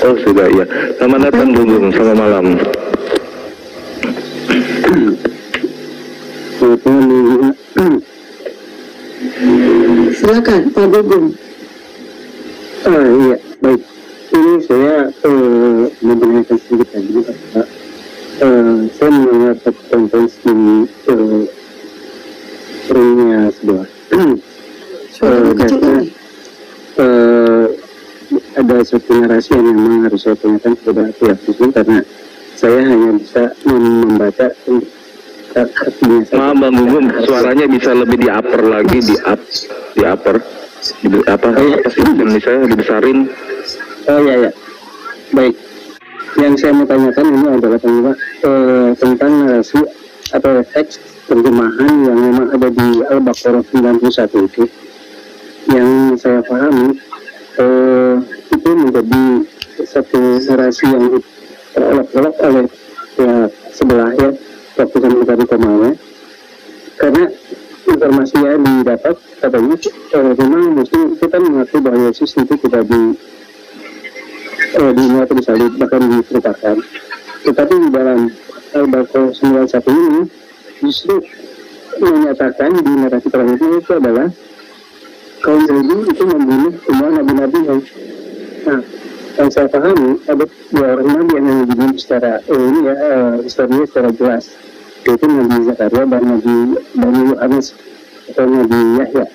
Oh sudah ya. Selamat datang Gugum, selamat malam. Silakan Pak Gugum. Iya, baik. Ini saya memberikan sedikit lagi, Pak. Saya melihat konvensi ringnya sebelah. Karena ada suatu narasi yang memang harus saya tanyakan kepada pihak hukum karena saya hanya bisa membaca artinya. Maaf Bang Gugum, suaranya bisa lebih di upper lagi, di upper. Apa sih misalnya dibesarin? Oh iya, baik. Yang saya mau tanyakan ini adalah tentang narasi atau teks terjemahan yang memang ada di Al-Baqarah 91 itu, yang saya pahami itu menjadi satu narasi yang terolok-olok oleh pihak sebelah ya, waktu kami tadi kemarin, karena informasi yang didapat katanya memang muslim kita mengaku bahwa Yesus itu tidak diingat disalib bahkan diceritakan, tetapi di dalam Al-Baqarah 91 ini justru menyatakan di narasi terakhirnya itu adalah kaum Yahudi itu membunuh semua nabi-nabi yang, nah, yang saya pahami ada dua orang nabi yang dibunuh secara historinya secara jelas, yaitu Nabi Zakaria dan Nabi Yohanes atau Nabi Yahya.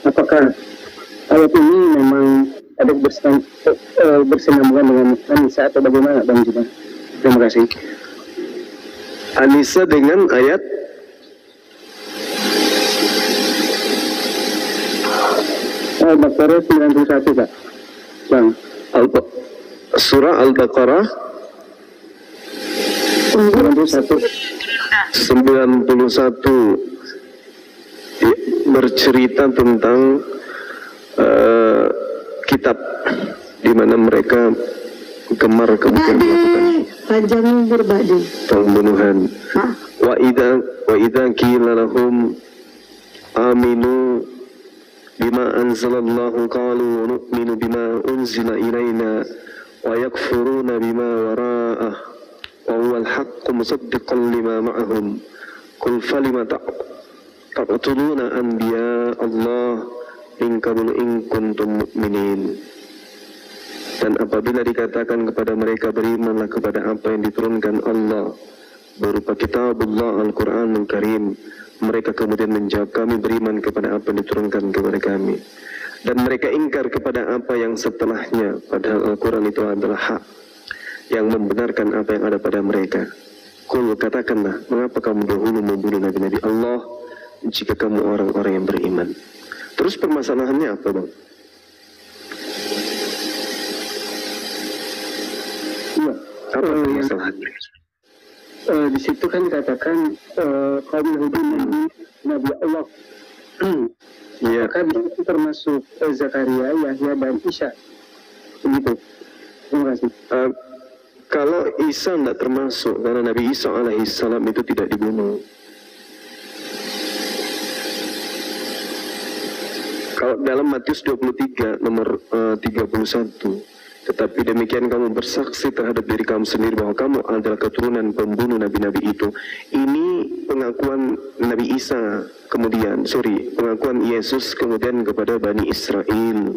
Apakah ayat ini memang ada bersenambungan dengan Anisa atau bagaimana Bang Juna? Terima kasih. Anisa dengan ayat Al-Baqarah 91 Pak Bang. Surah Al-Baqarah 91 bercerita tentang kitab di mana mereka gemar kemudian melakukan panjang berbadi pembunuhan. Wa idza qila lahum aminu bima anzalallahu qalu nu'minu bima unzila ilaina wa yakfuruna bima wara'ah wa huwa al-haqqu musaddiqan lima ma'ahum qul falima taqtuluna anbiya Allah in qablu in kuntum mu'minin. Dan apabila dikatakan kepada mereka berimanlah kepada apa yang diturunkan Allah berupa kitabullah Al-Quranul Karim, mereka kemudian menjawab kami beriman kepada apa yang diturunkan kepada kami, dan mereka ingkar kepada apa yang setelahnya, padahal Al-Quran itu adalah hak yang membenarkan apa yang ada pada mereka. Qul, katakanlah, mengapa kamu dahulu membunuh nabi-nabi Allah jika kamu orang-orang yang beriman? Terus permasalahannya apa Bang? Apa permasalahannya? Di situ kan dikatakan kaum Yahudi Nabi Allah. Iya. Maka itu termasuk Zakaria, Yahya dan Isa. Begitu. Terima kasih. Kalau Isa tidak termasuk karena Nabi Isa alaihissalam itu tidak dibunuh. Kalau dalam Matius 23 nomor 31, tetapi demikian kamu bersaksi terhadap diri kamu sendiri bahwa kamu adalah keturunan pembunuh nabi-nabi itu. Ini pengakuan Nabi Isa pengakuan Yesus kemudian kepada Bani Israel.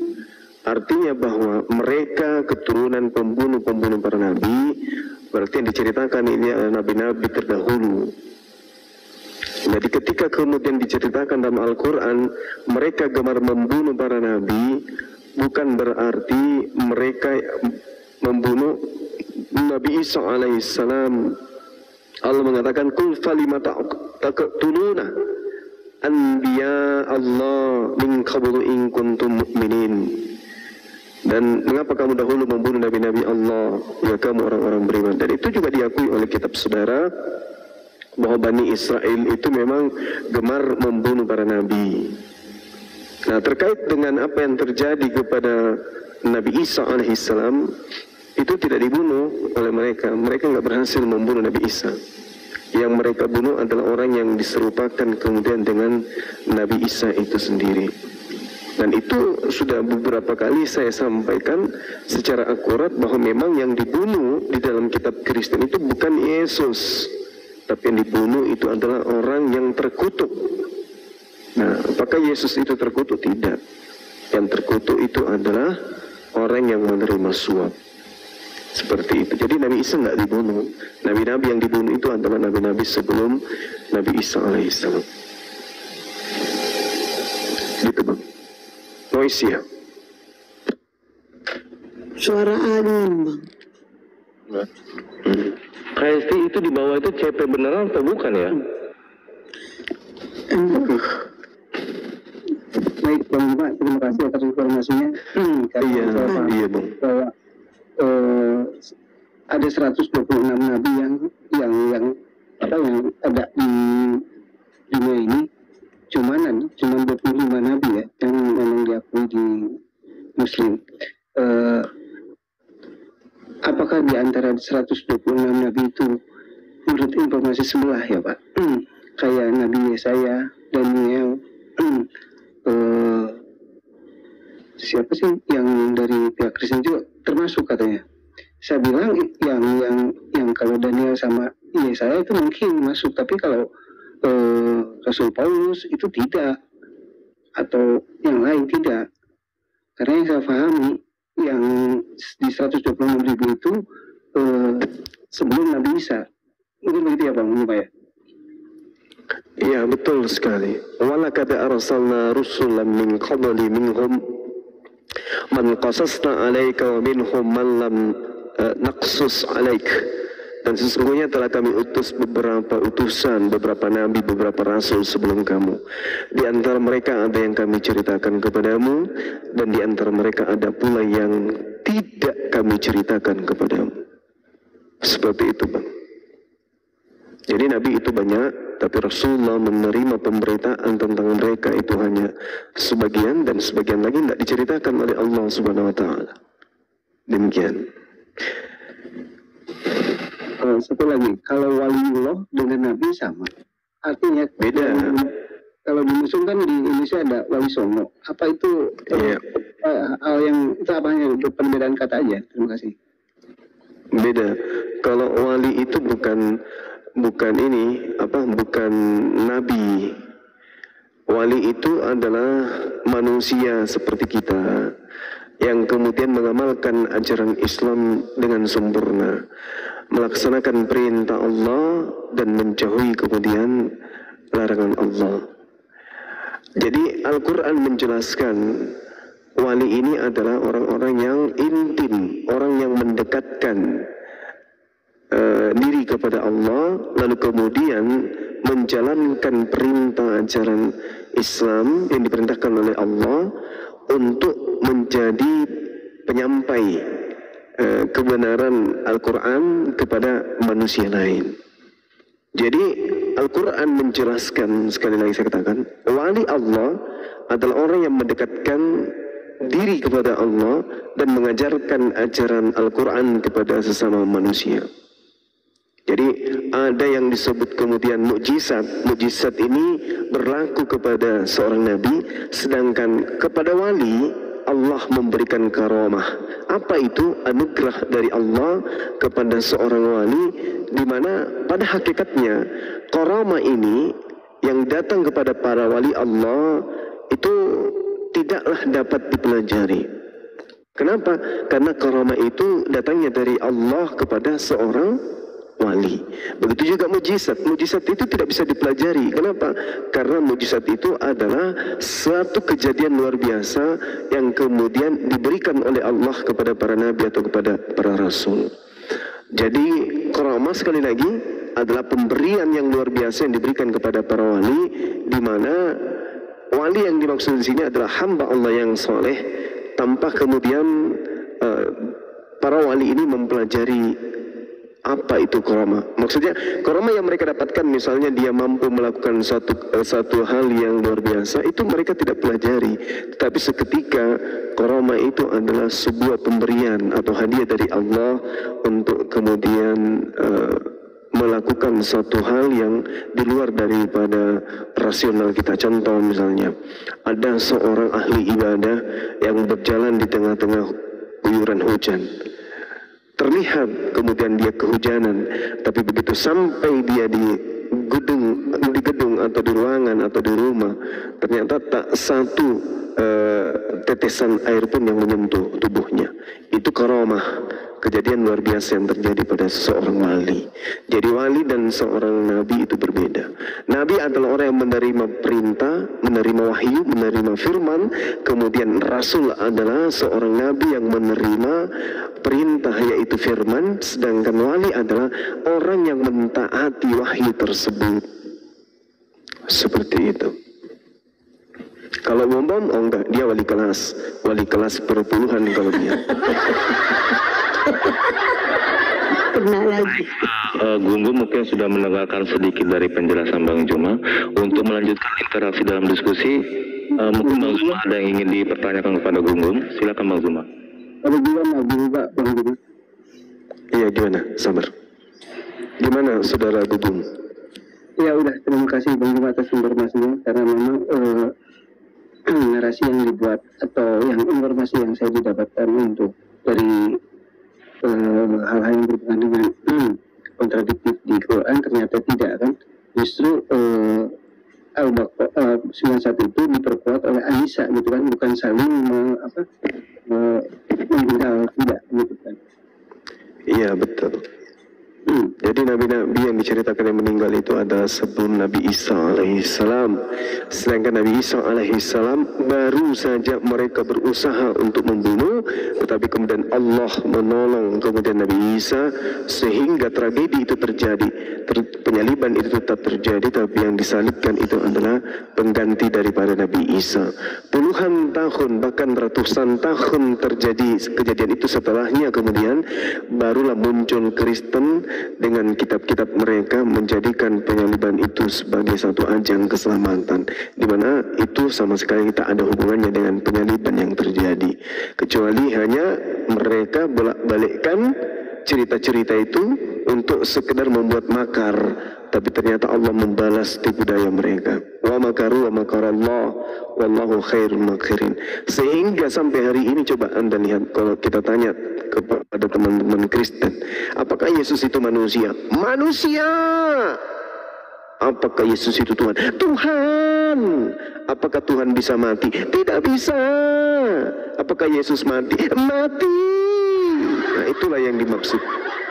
Artinya bahwa mereka keturunan pembunuh para nabi, berarti yang diceritakan ini adalah nabi-nabi terdahulu. Jadi ketika kemudian diceritakan dalam Al-Quran mereka gemar membunuh para nabi, bukan berarti mereka membunuh Nabi Isa alaihissalam. Allah mengatakan kul falima taqtuluna anbiya Allah min qablu in kuntum mu'minin. Dan mengapa kamu dahulu membunuh nabi-nabi Allah ya kamu orang-orang beriman. Dan itu juga diakui oleh kitab saudara bahwa Bani Israel itu memang gemar membunuh para nabi. Nah, terkait dengan apa yang terjadi kepada Nabi Isa alaihissalam, itu tidak dibunuh oleh mereka. Mereka nggak berhasil membunuh Nabi Isa. Yang mereka bunuh adalah orang yang diserupakan kemudian dengan Nabi Isa itu sendiri. Dan itu sudah beberapa kali saya sampaikan secara akurat bahwa memang yang dibunuh di dalam kitab Kristen itu bukan Yesus, tapi yang dibunuh itu adalah orang yang terkutuk. Nah, apakah Yesus itu terkutuk? Tidak. Yang terkutuk itu adalah orang yang menerima suap. Seperti itu. Jadi Nabi Isa nggak dibunuh. Nabi-nabi yang dibunuh itu adalah nabi-nabi sebelum Nabi Isa alaihissalam. Gitu bang. Noise ya. Suara angin, Bang. KST itu di bawah itu CP beneran atau bukan ya? Baik Bang Bima, terima kasih atas informasinya. Iya bang. Bahwa ada 126 nabi yang ada di dunia ini, cuman 25 nabi ya yang memang diakui di Muslim. Apakah di antara 126 nabi itu menurut informasi sebelah ya Pak, kayak Nabi Yesaya, Daniel, siapa sih yang dari pihak Kristen juga termasuk katanya. Saya bilang yang kalau Daniel sama Yesaya itu mungkin masuk, tapi kalau Rasul Paulus itu tidak, atau yang lain tidak. Karena yang saya pahami yang di 126.000 itu sebelum Nabi Isa. Mungkin begitu ya Bang Bima ya? Iya betul sekali. Walaqad arsalna rusulan min qabli minhum man qasasna 'alaika wa minhum man lam naqsus 'alaik. Dan sesungguhnya telah kami utus beberapa utusan, beberapa nabi, beberapa rasul sebelum kamu. Di antara mereka ada yang kami ceritakan kepadamu, dan di antara mereka ada pula yang tidak kami ceritakan kepadamu. Seperti itu bang. Jadi nabi itu banyak, tapi Rasulullah menerima pemberitaan tentang mereka itu hanya sebagian, dan sebagian lagi tidak diceritakan oleh Allah Subhanahu Wa Taala. Demikian. Satu lagi, kalau waliullah dengan nabi sama, artinya beda. Kalau di Muslim kan di Indonesia ada wali songo. Apa itu hal yang itu apa, hanya perbedaan kata aja? Terima kasih. Beda. Kalau wali itu bukan nabi. Wali itu adalah manusia seperti kita yang kemudian mengamalkan ajaran Islam dengan sempurna, melaksanakan perintah Allah dan menjauhi kemudian larangan Allah. Jadi Al-Quran menjelaskan wali ini adalah orang-orang yang intim, orang yang mendekatkan diri kepada Allah, lalu kemudian menjalankan perintah ajaran Islam yang diperintahkan oleh Allah untuk menjadi penyampai kebenaran Al-Quran kepada manusia lain. Jadi Al-Quran menjelaskan, sekali lagi saya katakan, wali Allah adalah orang yang mendekatkan diri kepada Allah dan mengajarkan ajaran Al-Quran kepada sesama manusia. Jadi ada yang disebut kemudian mukjizat. Mukjizat ini berlaku kepada seorang nabi, sedangkan kepada wali Allah memberikan karamah. Apa itu? Anugerah dari Allah kepada seorang wali, di mana pada hakikatnya karamah ini yang datang kepada para wali Allah itu tidaklah dapat dipelajari. Kenapa? Karena karamah itu datangnya dari Allah kepada seorang wali. Begitu juga mujizat. Mujizat itu tidak bisa dipelajari. Kenapa? Karena mujizat itu adalah suatu kejadian luar biasa yang kemudian diberikan oleh Allah kepada para nabi atau kepada para rasul. Jadi karamah sekali lagi adalah pemberian yang luar biasa yang diberikan kepada para wali, di mana wali yang dimaksud di sini adalah hamba Allah yang soleh, tanpa kemudian para wali ini mempelajari apa itu karamah. Maksudnya karamah yang mereka dapatkan, misalnya dia mampu melakukan satu hal yang luar biasa, itu mereka tidak pelajari. Tetapi seketika karamah itu adalah sebuah pemberian atau hadiah dari Allah untuk kemudian melakukan satu hal yang di luar daripada rasional kita. Contoh misalnya, ada seorang ahli ibadah yang berjalan di tengah-tengah guyuran hujan. Terlihat kemudian dia kehujanan, tapi begitu sampai dia di gedung atau di ruangan atau di rumah, ternyata tak satu tetesan air pun yang menyentuh tubuhnya. Itu karamah, kejadian luar biasa yang terjadi pada seorang wali. Jadi wali dan seorang nabi itu berbeda. Nabi adalah orang yang menerima perintah, menerima wahyu, menerima firman. Kemudian rasul adalah seorang nabi yang menerima perintah, yaitu firman. Sedangkan wali adalah orang yang mentaati wahyu tersebut. Seperti itu. Kalau bom, oh enggak, dia wali kelas perpuluhan kalau dia. Kena lagi. Gunggu mungkin sudah mendengarkan sedikit dari penjelasan Bang Zuma. Untuk melanjutkan interaksi dalam diskusi, mungkin Bang Zuma ada yang ingin dipertanyakan kepada Gunggu. Silakan Bang Zuma. Ada gimana Bang Zuma? Iya, gimana? Sabar. Gimana saudara Gunggu? Ya udah, terima kasih Bang Zuma atas informasinya, karena memang narasi yang dibuat atau yang informasi yang saya didapatkan untuk dari hal-hal yang berhubungan dengan kontradiktif di Quran ternyata tidak, kan? Justru Al-Baqarah 91 itu diperkuat oleh An-Nisa gitu kan, bukan saling meninggal, tidak gitu kan. Iya betul. Jadi nabi-nabi yang diceritakan yang meninggal itu adalah sebelum Nabi Isa alaihissalam. Sedangkan Nabi Isa alaihissalam baru saja mereka berusaha untuk membunuh, tetapi kemudian Allah menolong kemudian Nabi Isa sehingga tragedi itu terjadi. Penyaliban itu tetap terjadi, tapi yang disalibkan itu adalah pengganti daripada Nabi Isa. Puluhan tahun bahkan ratusan tahun terjadi kejadian itu, setelahnya kemudian barulah muncul Kristen dengan kitab-kitab mereka menjadikan penyaliban itu sebagai satu ajang keselamatan, di mana itu sama sekali tak ada hubungannya dengan penyaliban yang terjadi, kecuali hanya mereka bolak-balikkan cerita-cerita itu untuk sekedar membuat makar. Tapi ternyata Allah membalas tipu daya mereka. Wa makaru wa makarallah wallahu khairul makirin. Sehingga sampai hari ini coba Anda lihat, kalau kita tanya kepada teman-teman Kristen, apakah Yesus itu manusia? Manusia! Apakah Yesus itu Tuhan? Tuhan! Apakah Tuhan bisa mati? Tidak bisa! Apakah Yesus mati? Mati! Nah, itulah yang dimaksud.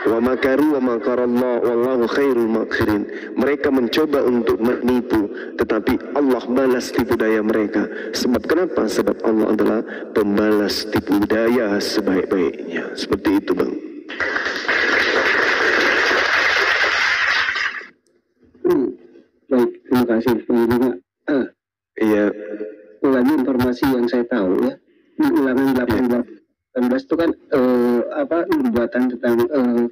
Wa makaru wa makarallah wallahu khairul makirin. Mereka mencoba untuk menipu, tetapi Allah balas tipu daya mereka. Sebab kenapa? Sebab Allah adalah pembalas tipu daya sebaik-baiknya. Seperti itu, Bang. Baik, terima kasih Bang Zuma. Iya. Lagi informasi yang saya tahu ya, di ulangan 18 itu kan perbuatan tentang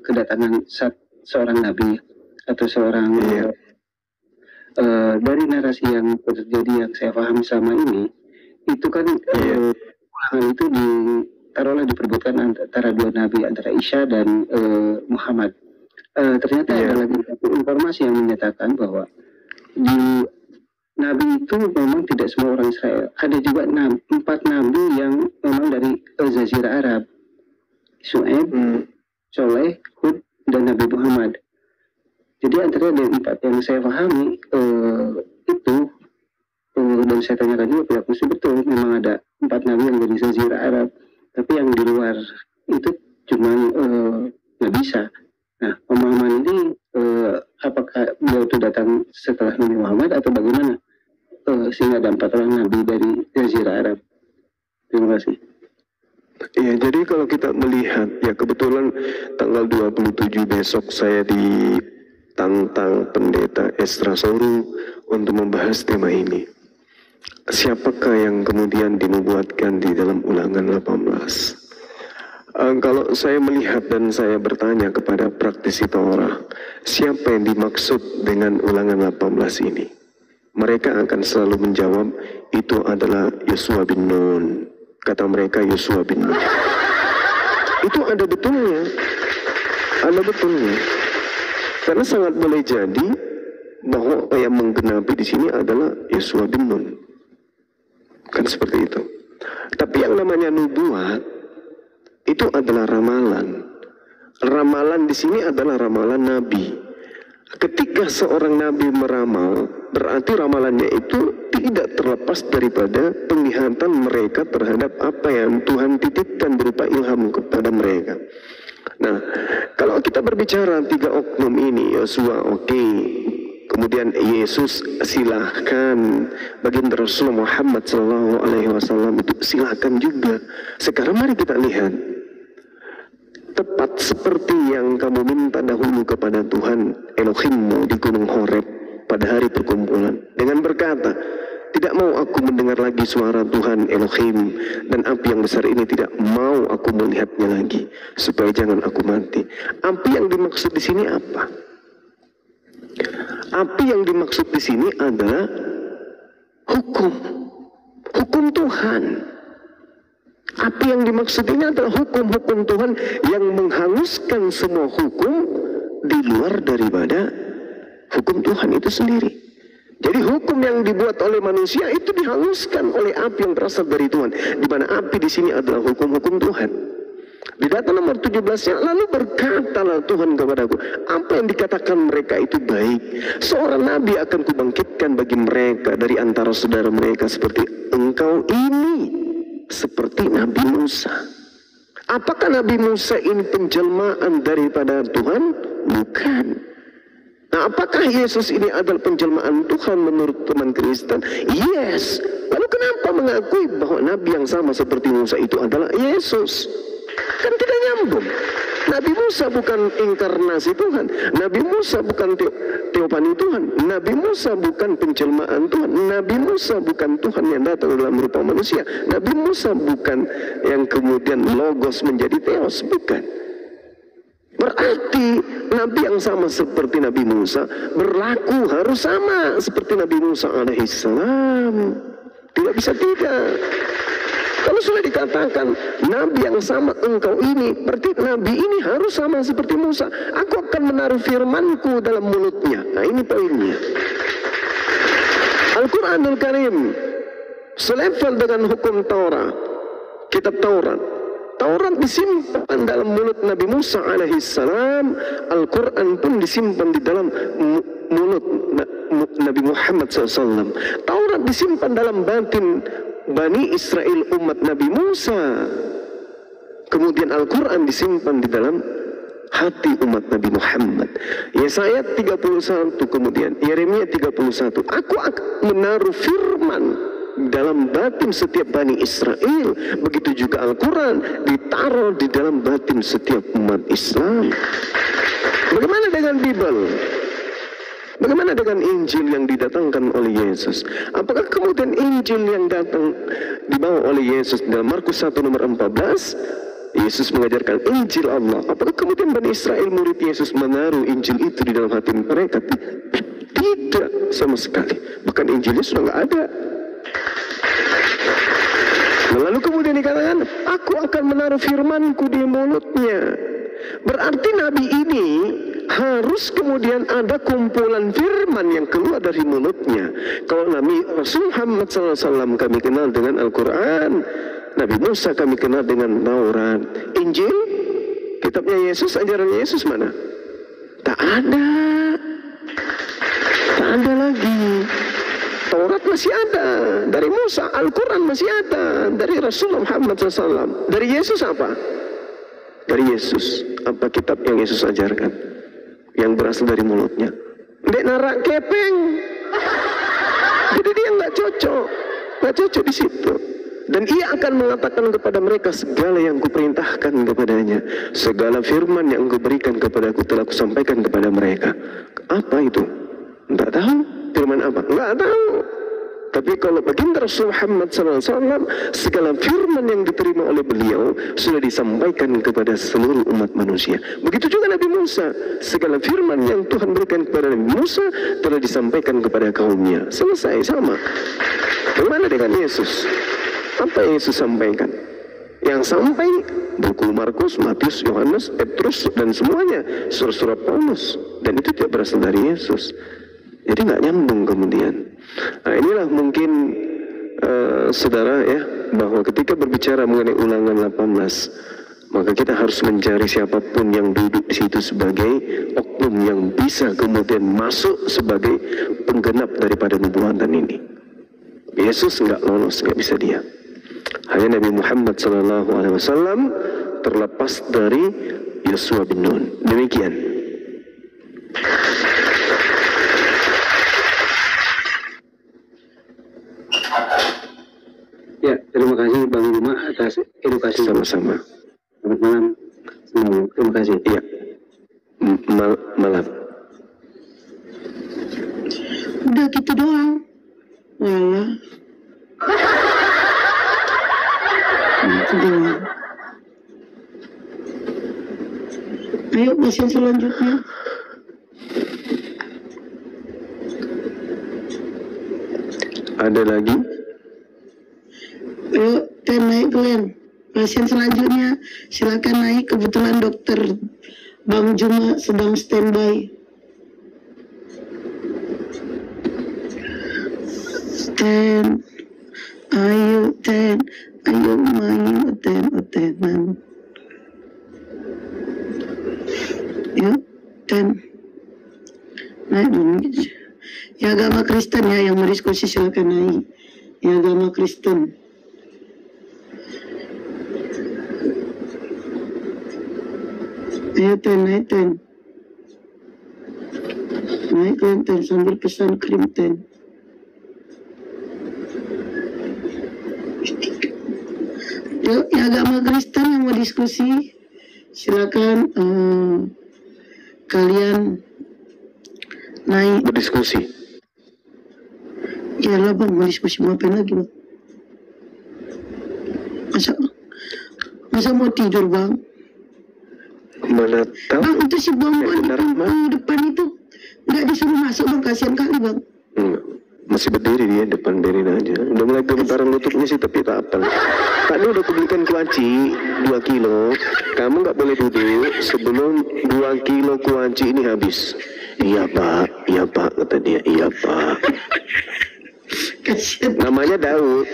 kedatangan seorang nabi atau seorang dari narasi yang terjadi yang saya pahami selama ini itu kan ulangan itu ditaruhlah diperbutkan antara dua nabi, antara Isa dan Muhammad. Ternyata ada lagi satu informasi yang menyatakan bahwa di nabi itu memang tidak semua orang Israel. Ada juga 4 nabi yang memang dari Jazirah Arab. Syuaib, Soleh, Hud, dan Nabi Muhammad. Jadi antara dari 4 yang saya pahami itu, dan saya tanyakan juga pihak muslim, betul memang ada 4 nabi yang dari Jazirah Arab. Tapi yang di luar itu cuma nggak bisa. Nah, pemahaman ini apakah beliau itu datang setelah Nabi Muhammad atau bagaimana? Sehingga ada 4 orang nabi dari Jazirah Arab. Terima kasih. Iya, jadi kalau kita melihat, ya kebetulan tanggal 27 besok saya ditantang Pendeta Esra Soru untuk membahas tema ini. Siapakah yang kemudian dinubuatkan di dalam Ulangan 18? Kalau saya melihat dan saya bertanya kepada praktisi Torah, siapa yang dimaksud dengan Ulangan 18 ini? Mereka akan selalu menjawab, itu adalah Yosua bin Nun. Kata mereka Yosua bin Nun. Itu ada betulnya. Ada betulnya. Karena sangat boleh jadi bahwa yang menggenapi di sini adalah Yosua bin Nun. Kan seperti itu. Tapi yang namanya nubuat itu adalah ramalan. Ramalan di sini adalah ramalan nabi. Ketika seorang nabi meramal, berarti ramalannya itu tidak terlepas daripada penglihatan mereka terhadap apa yang Tuhan titipkan berupa ilham kepada mereka. Nah, kalau kita berbicara 3 oknum ini, Yosua oke, kemudian Yesus silahkan, baginda Rasulullah Muhammad SAW itu silahkan juga. Sekarang mari kita lihat, tepat seperti yang kamu minta dahulu kepada Tuhan Elohimmu di Gunung Horeb pada hari perkumpulan, dengan berkata, tidak mau aku mendengar lagi suara Tuhan Elohim, dan api yang besar ini tidak mau aku melihatnya lagi, supaya jangan aku mati. Api yang dimaksud di sini apa? Api yang dimaksud di sini adalah hukum Tuhan. Api yang dimaksud ini adalah hukum-hukum Tuhan yang menghanguskan semua hukum di luar daripada hukum Tuhan itu sendiri. Jadi hukum yang dibuat oleh manusia itu dihanguskan oleh api yang berasal dari Tuhan. Di mana api di sini adalah hukum-hukum Tuhan. Di data nomor 17-nya, lalu berkatalah Tuhan kepadaku, apa yang dikatakan mereka itu baik. Seorang nabi akan kubangkitkan bagi mereka dari antara saudara mereka seperti engkau ini, seperti Nabi Musa. Apakah Nabi Musa ini penjelmaan daripada Tuhan? Bukan. Nah, apakah Yesus ini adalah penjelmaan Tuhan menurut teman Kristen? Yes. Lalu kenapa mengakui bahwa Nabi yang sama seperti Musa itu adalah Yesus? Kan tidak nyambung. Nabi Musa bukan inkarnasi Tuhan. Nabi Musa bukan teopani Tuhan. Nabi Musa bukan penjelmaan Tuhan. Nabi Musa bukan Tuhan yang datang dalam rupa manusia. Nabi Musa bukan yang kemudian logos menjadi theos. Bukan. Berarti Nabi yang sama seperti Nabi Musa berlaku harus sama seperti Nabi Musa alaihissalam. Tidak bisa tidak. Kalau sudah dikatakan Nabi yang sama engkau ini, berarti Nabi ini harus sama seperti Musa. Aku akan menaruh firmanku dalam mulutnya. Nah, ini poinnya. Al-Quranul Karim selevel dengan hukum Taurat, kitab Taurat. Taurat disimpan dalam mulut Nabi Musa alaihissalam. Al-Quran pun disimpan di dalam mulut Nabi Muhammad SAW. Taurat disimpan dalam batin Bani Israel umat Nabi Musa. Kemudian Al-Quran disimpan di dalam hati umat Nabi Muhammad. Yesaya 31, kemudian Yeremia 31. Aku akan menaruh firman dalam batin setiap Bani Israel. Begitu juga Al-Quran ditaruh di dalam batin setiap umat Islam. Bagaimana dengan Bible? Bagaimana dengan Injil yang didatangkan oleh Yesus? Apakah kemudian Injil yang datang dibawa oleh Yesus dalam Markus 1 nomor 14, Yesus mengajarkan Injil Allah? Apakah kemudian Bani Israel murid Yesus menaruh Injil itu di dalam hati mereka? Tidak sama sekali. Bahkan Injilnya sudah nggak ada. Lalu kemudian dikatakan, aku akan menaruh firmanku di mulutnya. Berarti Nabi ini harus kemudian ada kumpulan firman yang keluar dari mulutnya. Kalau Nabi Rasul Muhammad SAW kami kenal dengan Al-Quran, Nabi Musa kami kenal dengan Taurat. Injil, kitabnya Yesus, ajaran Yesus mana? Tak ada. Tak ada lagi. Taurat masih ada, dari Musa. Al-Quran masih ada, dari Rasul Muhammad SAW. Dari Yesus apa? Dari Yesus, apa kitab yang Yesus ajarkan? Yang berasal dari mulutnya. Dek narak kepeng. Jadi dia nggak cocok di situ. Dan ia akan mengatakan kepada mereka segala yang kuperintahkan kepadanya, segala firman yang engkau berikan kepadaku telah kusampaikan kepada mereka. Apa itu? Nggak tahu. Firman apa? Nggak tahu. Tapi kalau baginda Rasul Muhammad SAW, segala firman yang diterima oleh beliau sudah disampaikan kepada seluruh umat manusia. Begitu juga Nabi Musa, segala firman yang Tuhan berikan kepada Nabi Musa telah disampaikan kepada kaumnya. Selesai, sama. Bagaimana dengan Yesus? Apa yang Yesus sampaikan? yang sampai buku Markus, Matius, Yohanes, Petrus dan semuanya surat-surat Paulus, dan itu tidak berasal dari Yesus. Jadi nggak nyambung kemudian. Nah inilah mungkin saudara ya, bahwa ketika berbicara mengenai Ulangan 18, maka kita harus mencari siapapun yang duduk di situ sebagai oknum yang bisa kemudian masuk sebagai penggenap daripada nubuatan ini. Yesus nggak lolos, nggak bisa dia. Hanya Nabi Muhammad SAW terlepas dari Yosua bin Nun. Demikian. Ya, terima kasih Bang Juma atas edukasi. Sama-sama. Selamat malam. Terima kasih. Iya. Malam. Udah gitu doang. Walah. Gitu doang. Ayo pasien selanjutnya. Ada lagi? Ayo, Ten, naik Glenn. Pasien selanjutnya silakan naik. Kebetulan dokter Bang Juma sedang standby. Ten, ayo Ten, ayo main Tenan. Yuk, Ten, naik dulu. Ya agama Kristen ya yang mau diskusi silakan naik. Ya agama Kristen. Ayo Ten, naik Ten. Naik Ten sambil pesan krim Ten. Yuk, ya agama Kristen yang mau diskusi silakan kalian naik. Berdiskusi. Ya lah Bang, mau diskusi mau apa lagi Bang? Masa mau tidur Bang? Mana tahu? Bang itu si Bonbon Benar, itu Ma. depan itu nggak disuruh masuk Bang, kasihan kali Bang. Enggak. Masih berdiri dia depan, biarin aja. Udah mulai gemetaran lututnya sih, tapi tak apa. Kak, ini udah kubelikan kuaci 2 kilo. Kamu nggak boleh duduk sebelum 2 kilo kuaci ini habis. Iya pak, kata dia. Iya pak. Kasihan. Namanya Daud.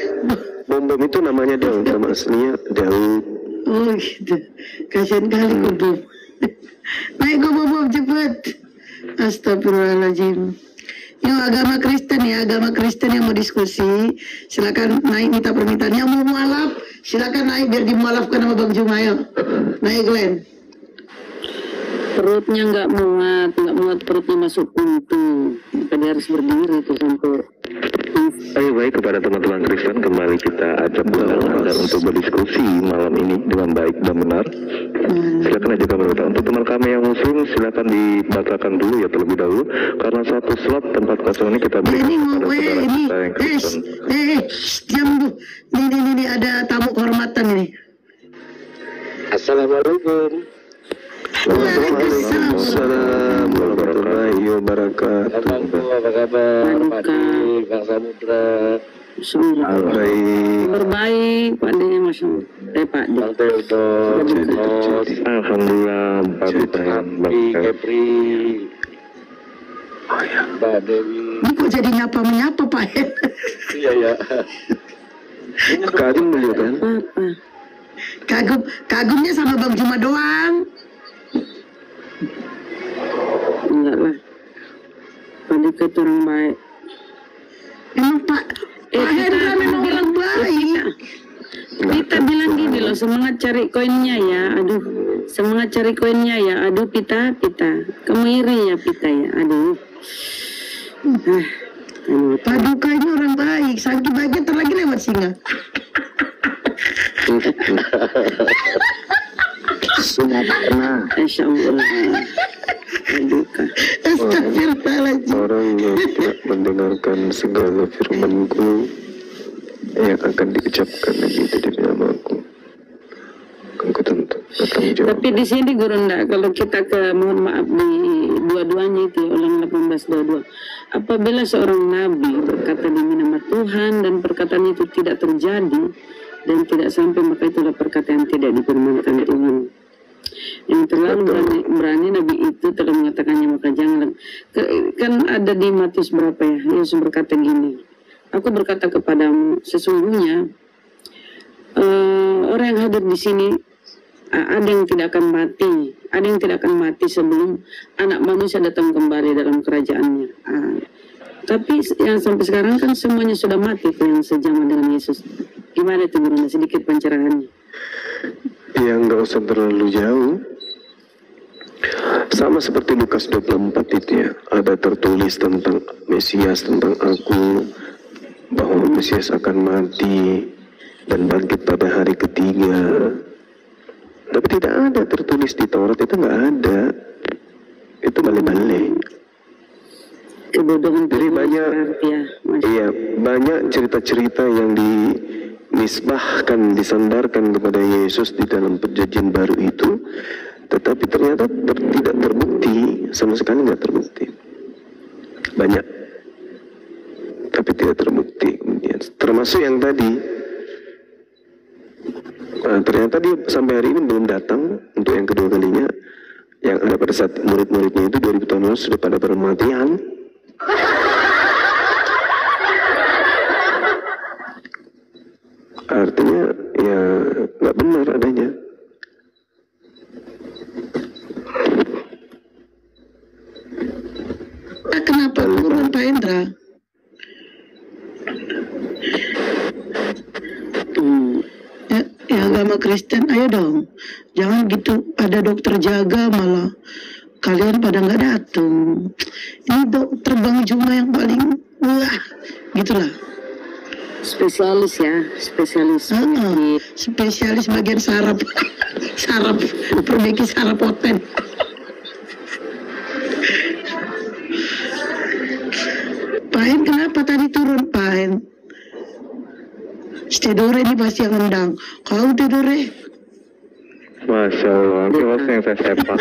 Bom itu namanya Daud, nama aslinya Daud. Oh gitu. Kasihan kali Bom. Naik go Bom cepet. Astagfirullahaladzim. Yuk agama Kristen ya, agama Kristen yang mau diskusi silakan naik minta permintaan. Yang mau mualaf silakan naik biar dimualafkan sama Bang Juma. Yuk naik Glenn. Perutnya nggak muat perutnya masuk pintu. Tadi harus berdiri itu sampai. Ayo baik, kepada teman-teman Kristen kembali kita ajak Anda untuk berdiskusi malam ini dengan baik dan benar. Silakan aja pemerintah. Untuk teman kami yang Muslim silakan dibatalkan dulu ya terlebih dahulu karena satu slot tempat kosong ini kita berikan Ini kepada mau saudara ini. kita yang Kristen. Diam dulu. Ini ada tamu kehormatan ini. Assalamualaikum. Waalaikumsalam warahmatullahi wabarakatuh. Apa kabar Pak Di, Bang Samudra? Baik. Berbaik, Pak D, Masya Allah. Pak D. Bang Theodor, Bos, Alhamdulillah, bagus sayang, Abi, bagus. Kepri, Mbak Dewi. Ini kok jadi nyapa-menyapa Pak? Iya ya. Kagum beliau kan? Apa? Kagumnya sama Bang Juma doang. Enggak lah. Pak D itu orang baik. Emang Pak Hendra memang orang baik. Kita bilang gini loh, semangat cari koinnya ya. Aduh, semangat cari koinnya ya. Aduh, Pita. Kamu iri ya, Pita ya. Aduh. Paduka ini orang baik. Sakit baiknya terlagi lewat singa. Sudah pernah. Insya Allah. Paduka. Astagfirullahaladzim. Orang yang tidak mendengarkan segala firman-Ku yang akan diucapkan lagi dari namaku, akan kutentu bertanggung jawab. Tapi di sini Gurunda, kalau kita ke mohon maaf di dua-duanya itu ya, Ulangan 18:22. Apabila seorang nabi berkata demi nama Tuhan dan perkataan itu tidak terjadi, dan tidak sampai, maka itulah perkataan yang tidak difirmankan Tuhan. Yang terlalu berani Nabi itu telah mengatakannya, maka janganlah. Kan ada di Matius berapa ya, Yesus berkata gini, aku berkata kepadamu, sesungguhnya orang yang hadir di sini ada yang tidak akan mati, ada yang tidak akan mati sebelum anak manusia datang kembali dalam kerajaannya. Tapi yang sampai sekarang kan semuanya sudah mati tuh yang sejaman dengan Yesus. Gimana itu Bunda, sedikit pencerahannya? Yang nggak usah terlalu jauh. Sama seperti Lukas 24 itu ya, ada tertulis tentang Mesias, tentang aku, bahwa Mesias akan mati dan bangkit pada hari ketiga. Tapi tidak ada tertulis di Taurat, itu nggak ada. Itu balik-balik. Kebodohan. Jadi banyak, ya, iya, banyak cerita-cerita yang dinisbahkan, disandarkan kepada Yesus di dalam perjanjian baru itu, tetapi ternyata tidak terbukti, sama sekali nggak terbukti. Banyak, tapi tidak terbukti. Kemudian, termasuk yang tadi. Ternyata dia sampai hari ini belum datang untuk yang kedua kalinya. Yang ada pada saat murid-muridnya itu 2000 tahun lalu sudah pada bermatian. Artinya ya nggak benar adanya. Kenapa turun Pak Indra? Ya agama Kristen, ayo dong, jangan gitu, ada dokter jaga malah kalian pada nggak datang. Ini dokter Bang Juma yang paling wah, gitulah. Spesialis ya, spesialis. Spesialis bagian saraf, saraf, perbaiki saraf poten. Pahen kenapa tadi turun Pahen? Tidore ini pasti yang undang. Kau tidore? Masya Allah, kios yang saya sepak.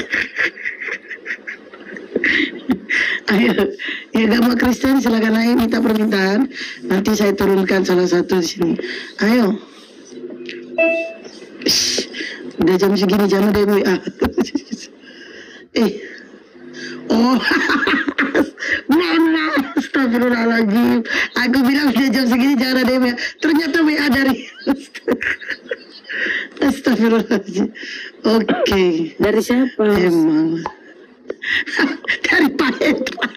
Ayo, ya agama Kristen silakan naik minta permintaan. Nanti saya turunkan salah satu di sini. Ayo. Udah jam segini jangan ada WA. Oh. Mana? Astagfirullahaladzim. Aku bilang udah jam segini jangan ada WA. Ternyata WA dari Astagfirullahaladzim. Oke. Dari siapa? Emang. Dari Pak Hendra.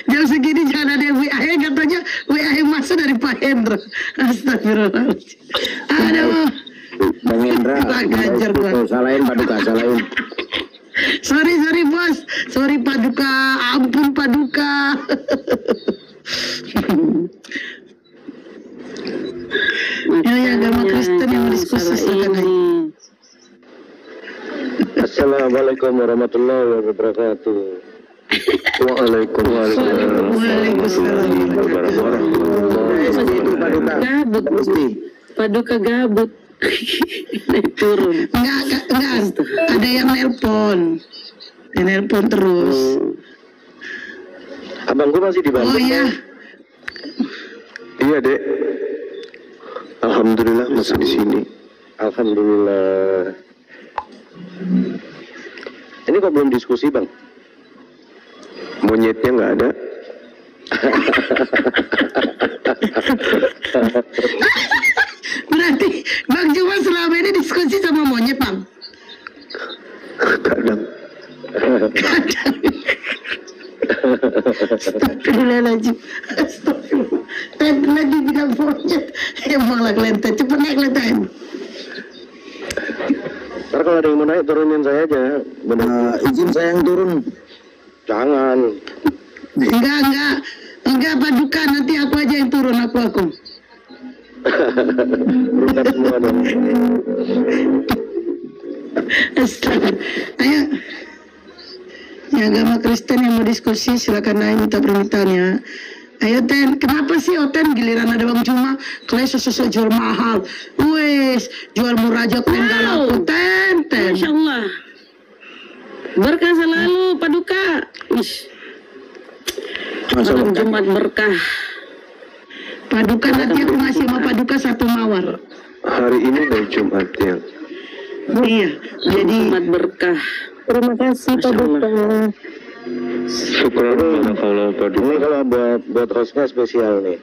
Jam segini jangan ada WA. Katanya WA yang masuk dari Pak Hendra. Astagfirullahaladzim. Aduh. Bang Hendra, salahin Paduka, salahin. Sorry bos, sorry Paduka, ampun Paduka. Ya agama Kristen yang diskusi silakan. Assalamualaikum warahmatullahi wabarakatuh. Waalaikumsalam Gabut, Paduka gabut. Turun. Enggak, ada yang nelpon. Dia nelpon terus. Abangku masih di Bandung. Oh iya. Iya dek. Alhamdulillah masih di sini. Alhamdulillah. Ini kok belum diskusi bang? Monyetnya nggak ada. Berarti Bang Juma selama ini diskusi sama monyet Bang? Kadang. Astagfirullahaladzim. Astagfirullah. Tadi lagi bilang monyet. Emang lah kelentet. Cepet naik kelentet. Ntar kalau ada yang mau naik turunin saya aja. Izin saya yang turun. Jangan. Enggak Paduka, nanti aku aja yang turun, aku. Rukat semua dong. Astaga. Ayo. Ya agama Kristen yang mau diskusi silakan naik minta permintaannya. Ayo Ten, kenapa sih Oten giliran ada Bang Juma kalian sosok jual mahal. Wes, jual murah aja kalian gak laku Ten. Masya Allah. Berkah selalu Paduka. Ish. Malam Jumat berkah. Paduka nanti aku ngasih sama Paduka 1 mawar. Hari ini dari Jumat ya. Iya, jadi Jumat berkah. Terima kasih Paduka. Syukur kalau Paduka. Ini kalau buat hostnya spesial nih.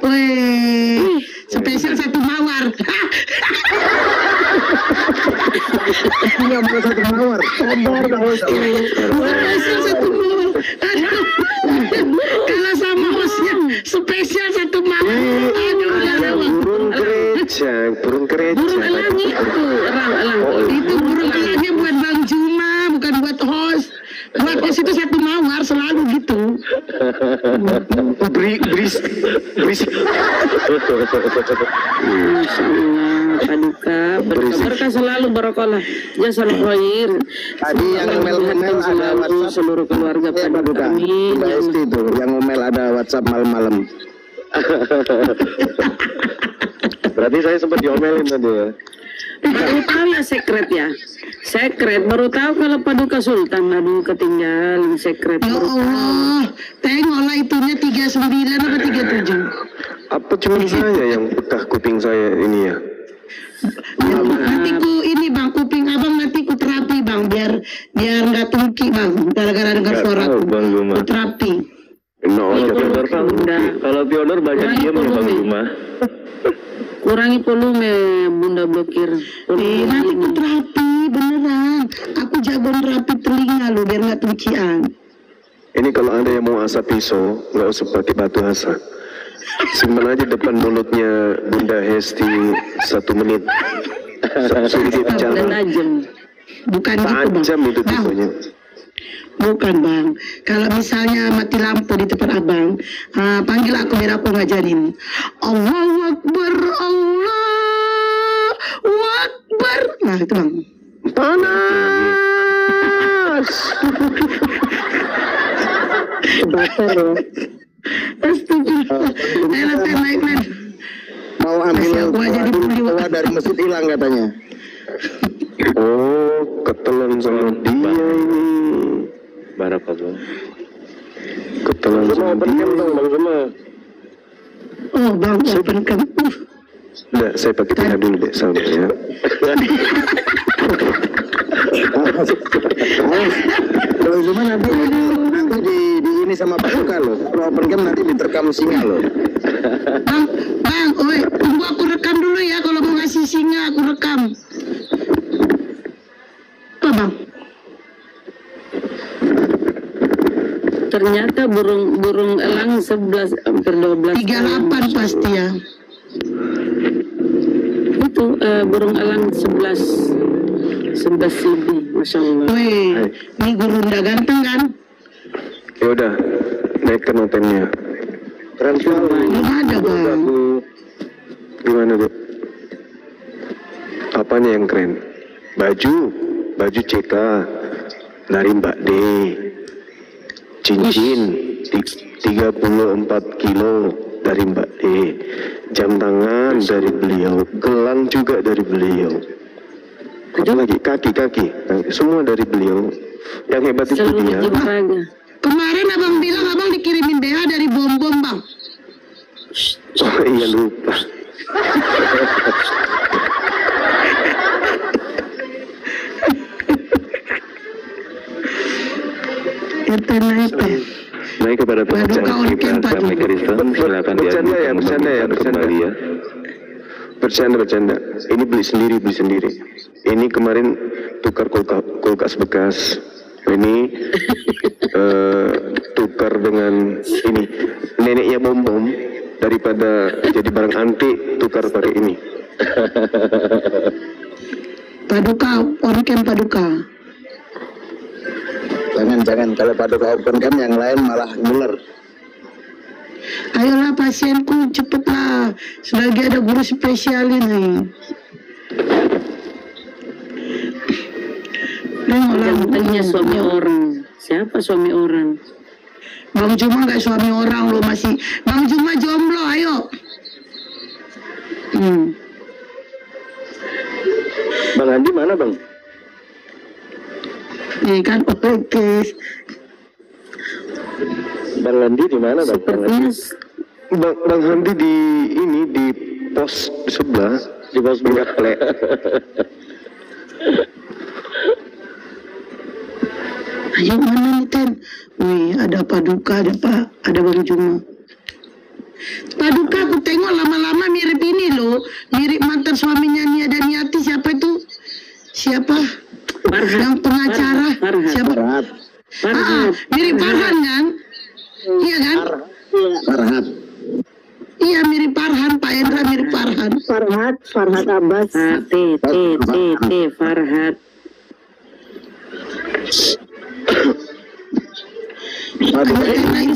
wih, spesial 1 mawar. Iya, mau 1 mawar. Sabar Pak Hosti. Spesial 1 mawar. Aduh. Kalau sama hostnya spesial 1 mawar. Aduh, udah lewat. Burung gereja, burung gereja. Burung elangi itu, elang. Itu burung elangnya buat Bang Juma, bukan buat host. Buat host itu 1 mawar selalu gitu. Beris. Masya Allah, Paduka, berkah selalu barokallah. Jazakallahu khair. Tadi yang ngomel-ngomel ada selalu WhatsApp. seluruh keluarga Paduka. Paduka. Amin. Mbak Esti itu yang ngomel ada WhatsApp malam-malam. Berarti saya sempat diomelin tadi ya. Baru tahu ya sekret, baru tahu kalau Paduka Sultan. Aduh, ketinggalan sekret. Ya Allah, tengoklah itunya 39 apa 37. Apa cuma saya yang pekah kuping saya ini ya? Nanti ku ini Bang, kuping abang nanti ku terapi Bang, biar nggak tungki Bang, gara-gara dengar Nggak suara tahu, ku. Bang Juma. Ku terapi. No, Pionor Bang. Kalau pionor banyak Kurangi diam ya Bang volume. Juma. Kurangi volume, Bunda blokir. Nanti ku terapi beneran. Aku jago terapi telinga lo biar nggak tungkian. ini kalau ada yang mau asap pisau, nggak usah pakai batu asa. Simpan aja depan mulutnya Bunda Hesti 1 menit. Sedikit Dan jalan. tajam. Bukan gitu Bang. Tajam itu Bang, pisaunya. bukan Bang. Kalau misalnya mati lampu di tempat abang, panggil aku biar aku ngajarin. Allahu Akbar, Allahu Akbar. Nah itu Bang. Panas. Bakar ya. Astagfirullah. Ayo naik Len. Mau ambil Masih aku aja dibully, Wak. tua dari masjid hilang katanya. Oh, ketelan sama dia ini. Barakallah. Ketelan sama dia. Oh Bang, open cam. Udah, saya pakai pihak dulu deh, sabar ya. Kalau cuma nanti di ini sama Paduka loh. Kalau open cam nanti diterkam singa loh. Bang, oi, tunggu aku rekam dulu ya. Kalau mau ngasih singa, aku rekam. Apa Bang? Ternyata burung elang 11 hampir 12. 38 pasti ya. Itu burung elang 11 lebih, Masya Allah. Wih, ini guru udah ganteng kan? Ya udah, naikkan notennya. Keren sekali. Belum ada Bang. Gimana Bu? Apanya yang keren? Baju CK dari Mbak D. Cincin 34 kilo dari Mbak D. Jam tangan dari beliau, gelang juga dari beliau. Apa lagi? Kaki, semua dari beliau. Yang hebat itu Seluruh dia. jiwa raga. Kemarin abang bilang abang dikirimin BH dari bom-bom Bang. Oh iya lupa. Itu naik deh. Baik kepada teman-teman kita kami Kristen, silakan Bercanda ya. kembali ya. Bercanda. Ini beli sendiri. Ini kemarin tukar kulkas bekas. Ini tukar dengan ini neneknya bom daripada jadi barang antik, tukar pakai ini. Paduka, on cam Paduka. Jangan kalau Paduka open cam yang lain malah nguler. Ayolah pasienku, cepetlah. Selagi ada guru spesial ini. Tengoklah. Gantengnya suami orang. Siapa suami orang? Bang Juma nggak suami orang lo masih. Bang Juma jomblo, ayo. Bang Andi mana Bang? Nih kan oke. Bang Andi di mana Bang? Sepertinya Bang Handi di ini di pos sebelah, Di pos Gaple. Ayo mana nih Ten? Wih, ada Paduka, ada Bang Juma. Paduka aku tengok lama-lama mirip ini loh, mirip mantan suaminya Nia dan Yati. Siapa itu? Siapa? Yang pengacara. Farhat. Siapa? Mirip Farhan kan? Iya kan? Farhat. Iya mirip Farhan, Pak Endra mirip Farhan. Farhat Abbas. Farhat.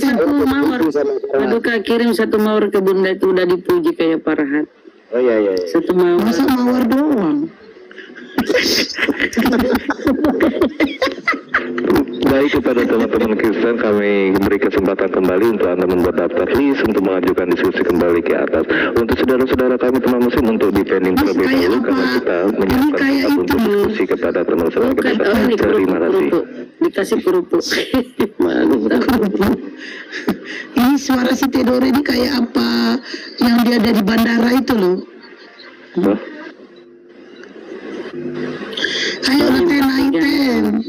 Satu mawar. Paduka kirim satu mawar ke Bunda itu udah dipuji kayak Farhat. Oh iya. Satu mawar. Masa mawar doang? Baik, kepada teman-teman Kristen kami beri kesempatan kembali untuk Anda membuat daftar list untuk mengajukan diskusi kembali ke atas. Untuk saudara-saudara kami teman muslim untuk depending terlebih dahulu karena kita menyiapkan tempat untuk diskusi kepada teman-teman kita. Terima kasih. Dikasih kerupuk. Ini suara si Tedore ini kayak apa yang dia ada di bandara itu loh. Ayo Ten.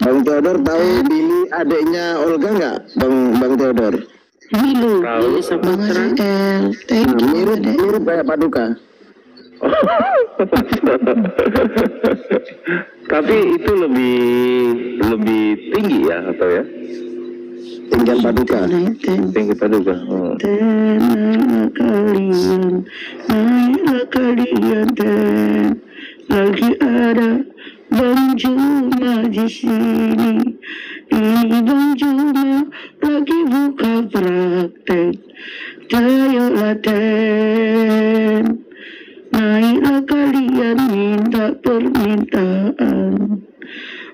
Bang Theodor tahu Billy adiknya Olga nggak? Bang Theodor. Milu. Bang Azel, thank you. Mirip kayak Paduka. Tapi itu lebih tinggi ya atau ya? Tinggal Paduka. Tinggi Paduka. Oh. Naiklah kalian Ten. Lagi ada Bang Juma di sini. Ini Bang Juma lagi buka praktek. Ayolah Ten. Naiklah kalian minta permintaan.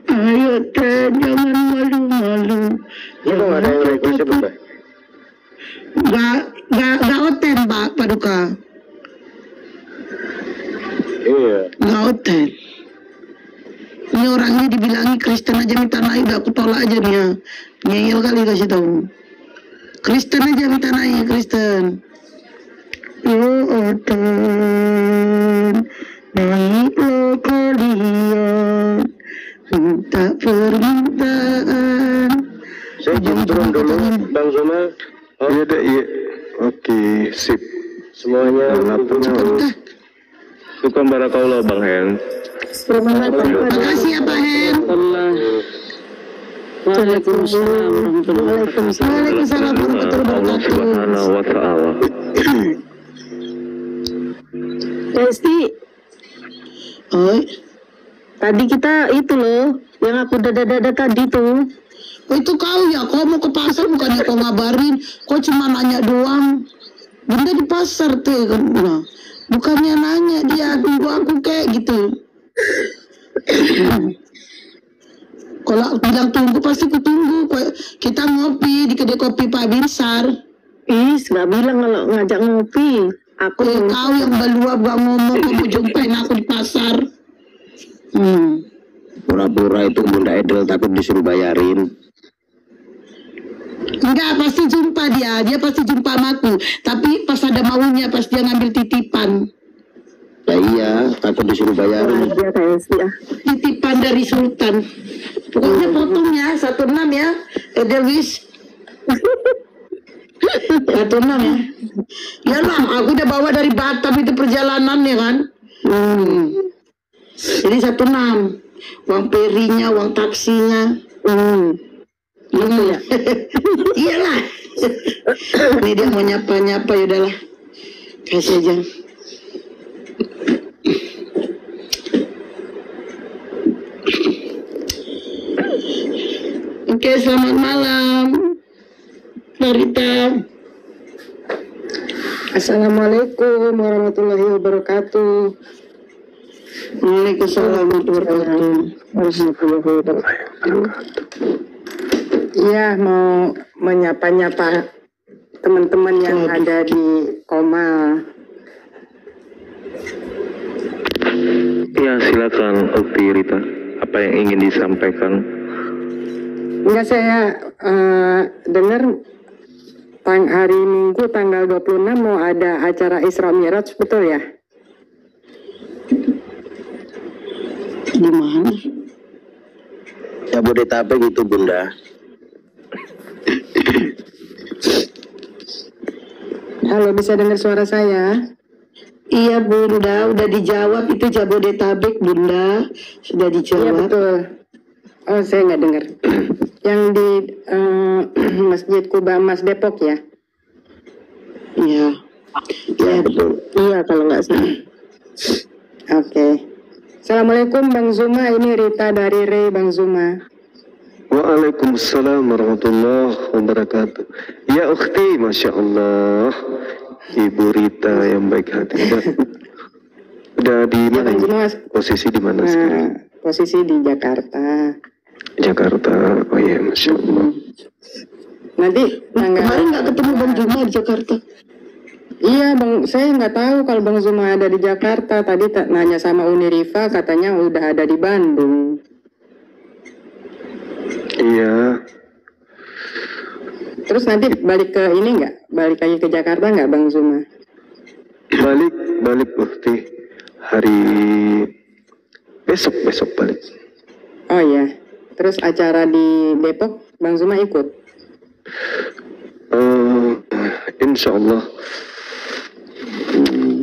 Ayo Ten, jangan malu-malu. Itu nggak ada yang request Bang? Gak oten Pak Paduka. Iya. Gak oten. Ini orangnya dibilangi Kristen aja minta naik, udah aku tolak aja dia. Ngeyel kali kasih tahu. Kristen aja minta naik, Kristen. Yo oten, naiklah kalian, minta permintaan. Saya izin turun dulu, Bang Zuma. Oh iya deh, iya. Oke, sip. Semuanya Syukur barakallah Bang Hen. Terima Makasih ya Pak Hen. Waalaikumsalam warahmatullahi wabarakatuh. Waalaikumsalam warahmatullahi Allah wabarakatuh. Subhanahu wa ta'ala. Resti, Oi, tadi kita itu loh, yang aku dada-dada tadi tuh. oh itu kau ya, kau mau ke pasar bukannya kau ngabarin, kau cuma nanya doang. Bunda di pasar tuh kan, nah, bukannya nanya dia tunggu aku kayak gitu. Kalau bilang tunggu pasti ku tunggu. Kita ngopi di kedai kopi Pak Binsar. Nggak bilang kalau ngajak ngopi. Aku Kau yang beluap gak ngomong, kau mau jumpain aku di pasar. pura-pura itu Bunda Edel takut disuruh bayarin. Enggak, pasti jumpa dia pasti jumpa sama aku. Tapi pas ada maunya, pas dia ngambil titipan. Ya iya, takut disuruh bayarin. dia kayak sih ah. Titipan dari Sultan. Pokoknya potong ya, 16 ya. Edelwis. 16 ya. Yalah, aku udah bawa dari Batam itu perjalanannya kan. Jadi 16. Uang perinya, uang taksinya. Gitu ya. Iyalah. Ini dia mau nyapa-nyapa, yaudahlah. Kasih aja. Oke, selamat malam, Marita. Assalamualaikum warahmatullahi wabarakatuh. Waalaikumsalam warahmatullahi wabarakatuh. Iya, mau menyapa-nyapa teman-teman yang ada di Komal. Ya silakan Ukti Rita, apa yang ingin disampaikan? Enggak, saya dengar hari Minggu tanggal 26 mau ada acara Isra Mi'raj, betul ya? Di mana? Jabodetabek itu Bunda. Halo, bisa dengar suara saya? Iya Bunda, udah dijawab itu Jabodetabek Bunda, sudah Iya dijawab. betul. Oh, saya nggak dengar. Yang di Masjid Kuba Mas Depok ya? Iya. Ya betul. Iya kalau nggak salah. Oke. Assalamualaikum Bang Zuma, ini Rita dari Rey Bang Zuma. Waalaikumsalam warahmatullahi wabarakatuh. Ya ukhti, Masya Allah, Ibu Rita yang baik hati. Udah di mana Bang ini? Zuma, Posisi di mana sekarang? posisi di Jakarta. Jakarta. Oh iya, Masya Allah. Nanti tanggal... Kemarin nggak ketemu Bang Juma di Jakarta. Iya Bang, saya nggak tahu kalau Bang Zuma ada di Jakarta. Tadi nanya sama Uniriva, katanya udah ada di Bandung. Iya. Terus nanti balik ke ini nggak? Balik lagi ke Jakarta nggak Bang Zuma? Balik ukhti. Hari besok balik. Oh iya. Terus acara di Depok, Bang Zuma ikut? Insya Allah.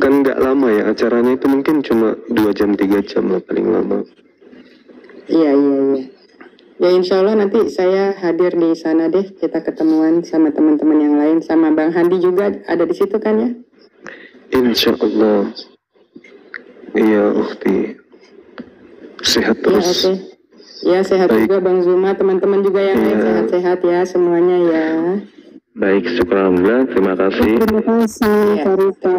Kan nggak lama ya acaranya, itu mungkin cuma 2 jam 3 jam lah paling lama. Iya. Ya insya Allah nanti saya hadir di sana deh. Kita ketemuan sama teman-teman yang lain. Sama Bang Handi juga ada di situ kan ya? Insya Allah. Iya ukhti. Sehat Iya terus. oke. Ya sehat Baik. juga Bang Zuma. Teman-teman juga yang lain Iya. sehat-sehat ya semuanya ya. Baik, syukur alhamdulillah. Terima kasih. Terima kasih Ya. Kak Rita.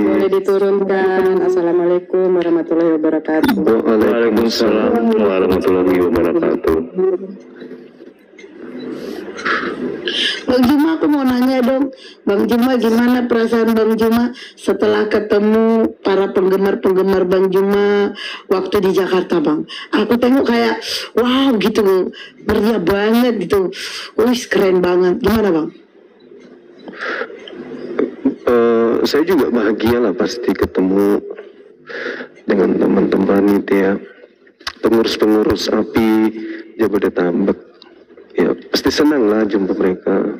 Boleh diturunkan. Assalamualaikum warahmatullahi wabarakatuh. Waalaikumsalam warahmatullahi wabarakatuh. Bang Juma, aku mau nanya dong, Bang Juma, gimana perasaan Bang Juma setelah ketemu para penggemar-penggemar Bang Juma waktu di Jakarta, Bang? Aku tengok kayak, wow gitu, meriah banget gitu, wih keren banget. Gimana Bang? Saya juga bahagia lah pasti ketemu dengan teman-teman itu ya, pengurus-pengurus API Jabodetabek. Ya pasti senang lah jumpa mereka.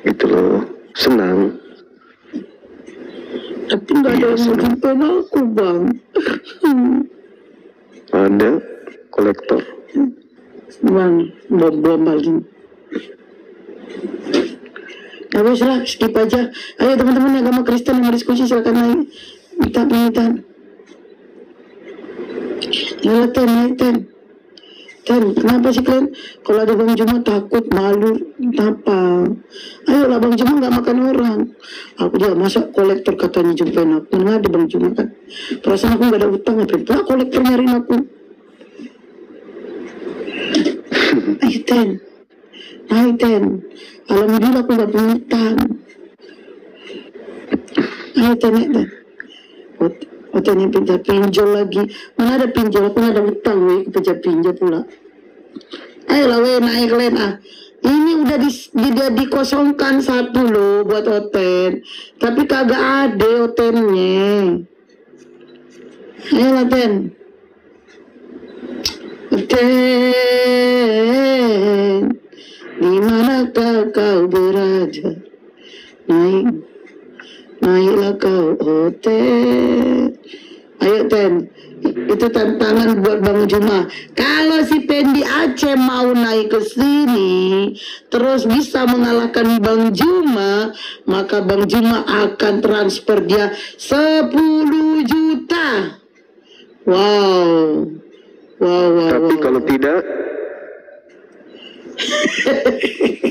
Gitu loh, senang. Tapi nggak ada yang mau jumpain aku, Bang. Ada kolektor. Bang, belum lagi. Ya wes lah, skip aja. Ayo teman-teman yang agama Kristen yang mau diskusi silakan naik. Minta permintaan. Yalah Ten. Ten, kenapa sih kalian kalau ada Bang Juma takut, malu, apa? Ayolah Bang Juma nggak makan orang. Aku juga masa kolektor katanya jumpain aku. Nggak ada Bang Juma kan. Perasaan aku nggak ada utang, apa kolektor nyariin aku. Ayo Ten. Alhamdulillah aku nggak punya utang. Ayo Ten. Ten yang pinjol lagi. Mana ada pinjol, aku nggak ada utang, weh. Aku pinjol pula. Ayolah weh, naik kalian ah. Ini udah dikosongkan satu loh buat hotel. Tapi kagak ada hotelnya. Ayolah Ten. Dimanakah kau berada? Naiklah kau hotel. Ayo Ten, itu tantangan buat Bang Juma. Kalau si Pendi Aceh mau naik ke sini terus bisa mengalahkan Bang Juma, maka Bang Juma akan transfer dia 10 juta. Wow. Tapi kalau tidak,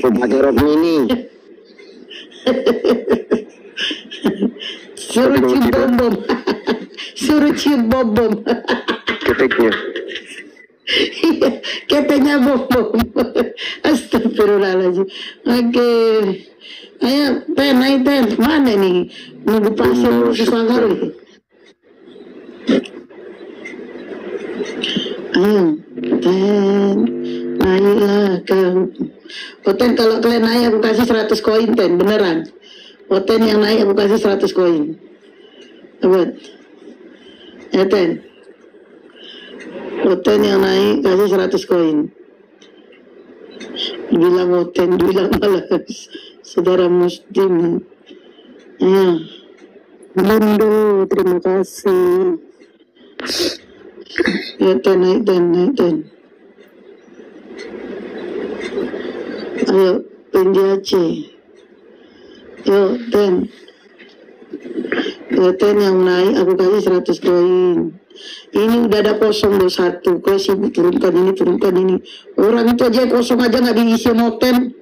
Aku pakai rok mini. Suruh cium bom. Suruh cium bom. keteknya. Keteknya bom. Astagfirullahaladzim. Oke. Ayo naik Ten. Mana nih? Nunggu pasir susah kali. Ayo Ten, naiklah kau Oten kalau kalian naik aku kasih 100 koin Ten, beneran. Oten yang naik aku kasih 100 koin. Abad. Ya Ten. Oten yang naik kasih 100 koin. Bilang Oten, bilang malas. Saudara Muslim. Ya. Bundo, terima kasih. Ya Ten, naik Ten. Ayo, penjaci. Yo, Ten. Ya, Ten yang naik aku kasih 100 koin. Ini udah ada kosong 21. Kau sibuk turunkan ini. Orang itu aja kosong aja nggak diisi sama Ten.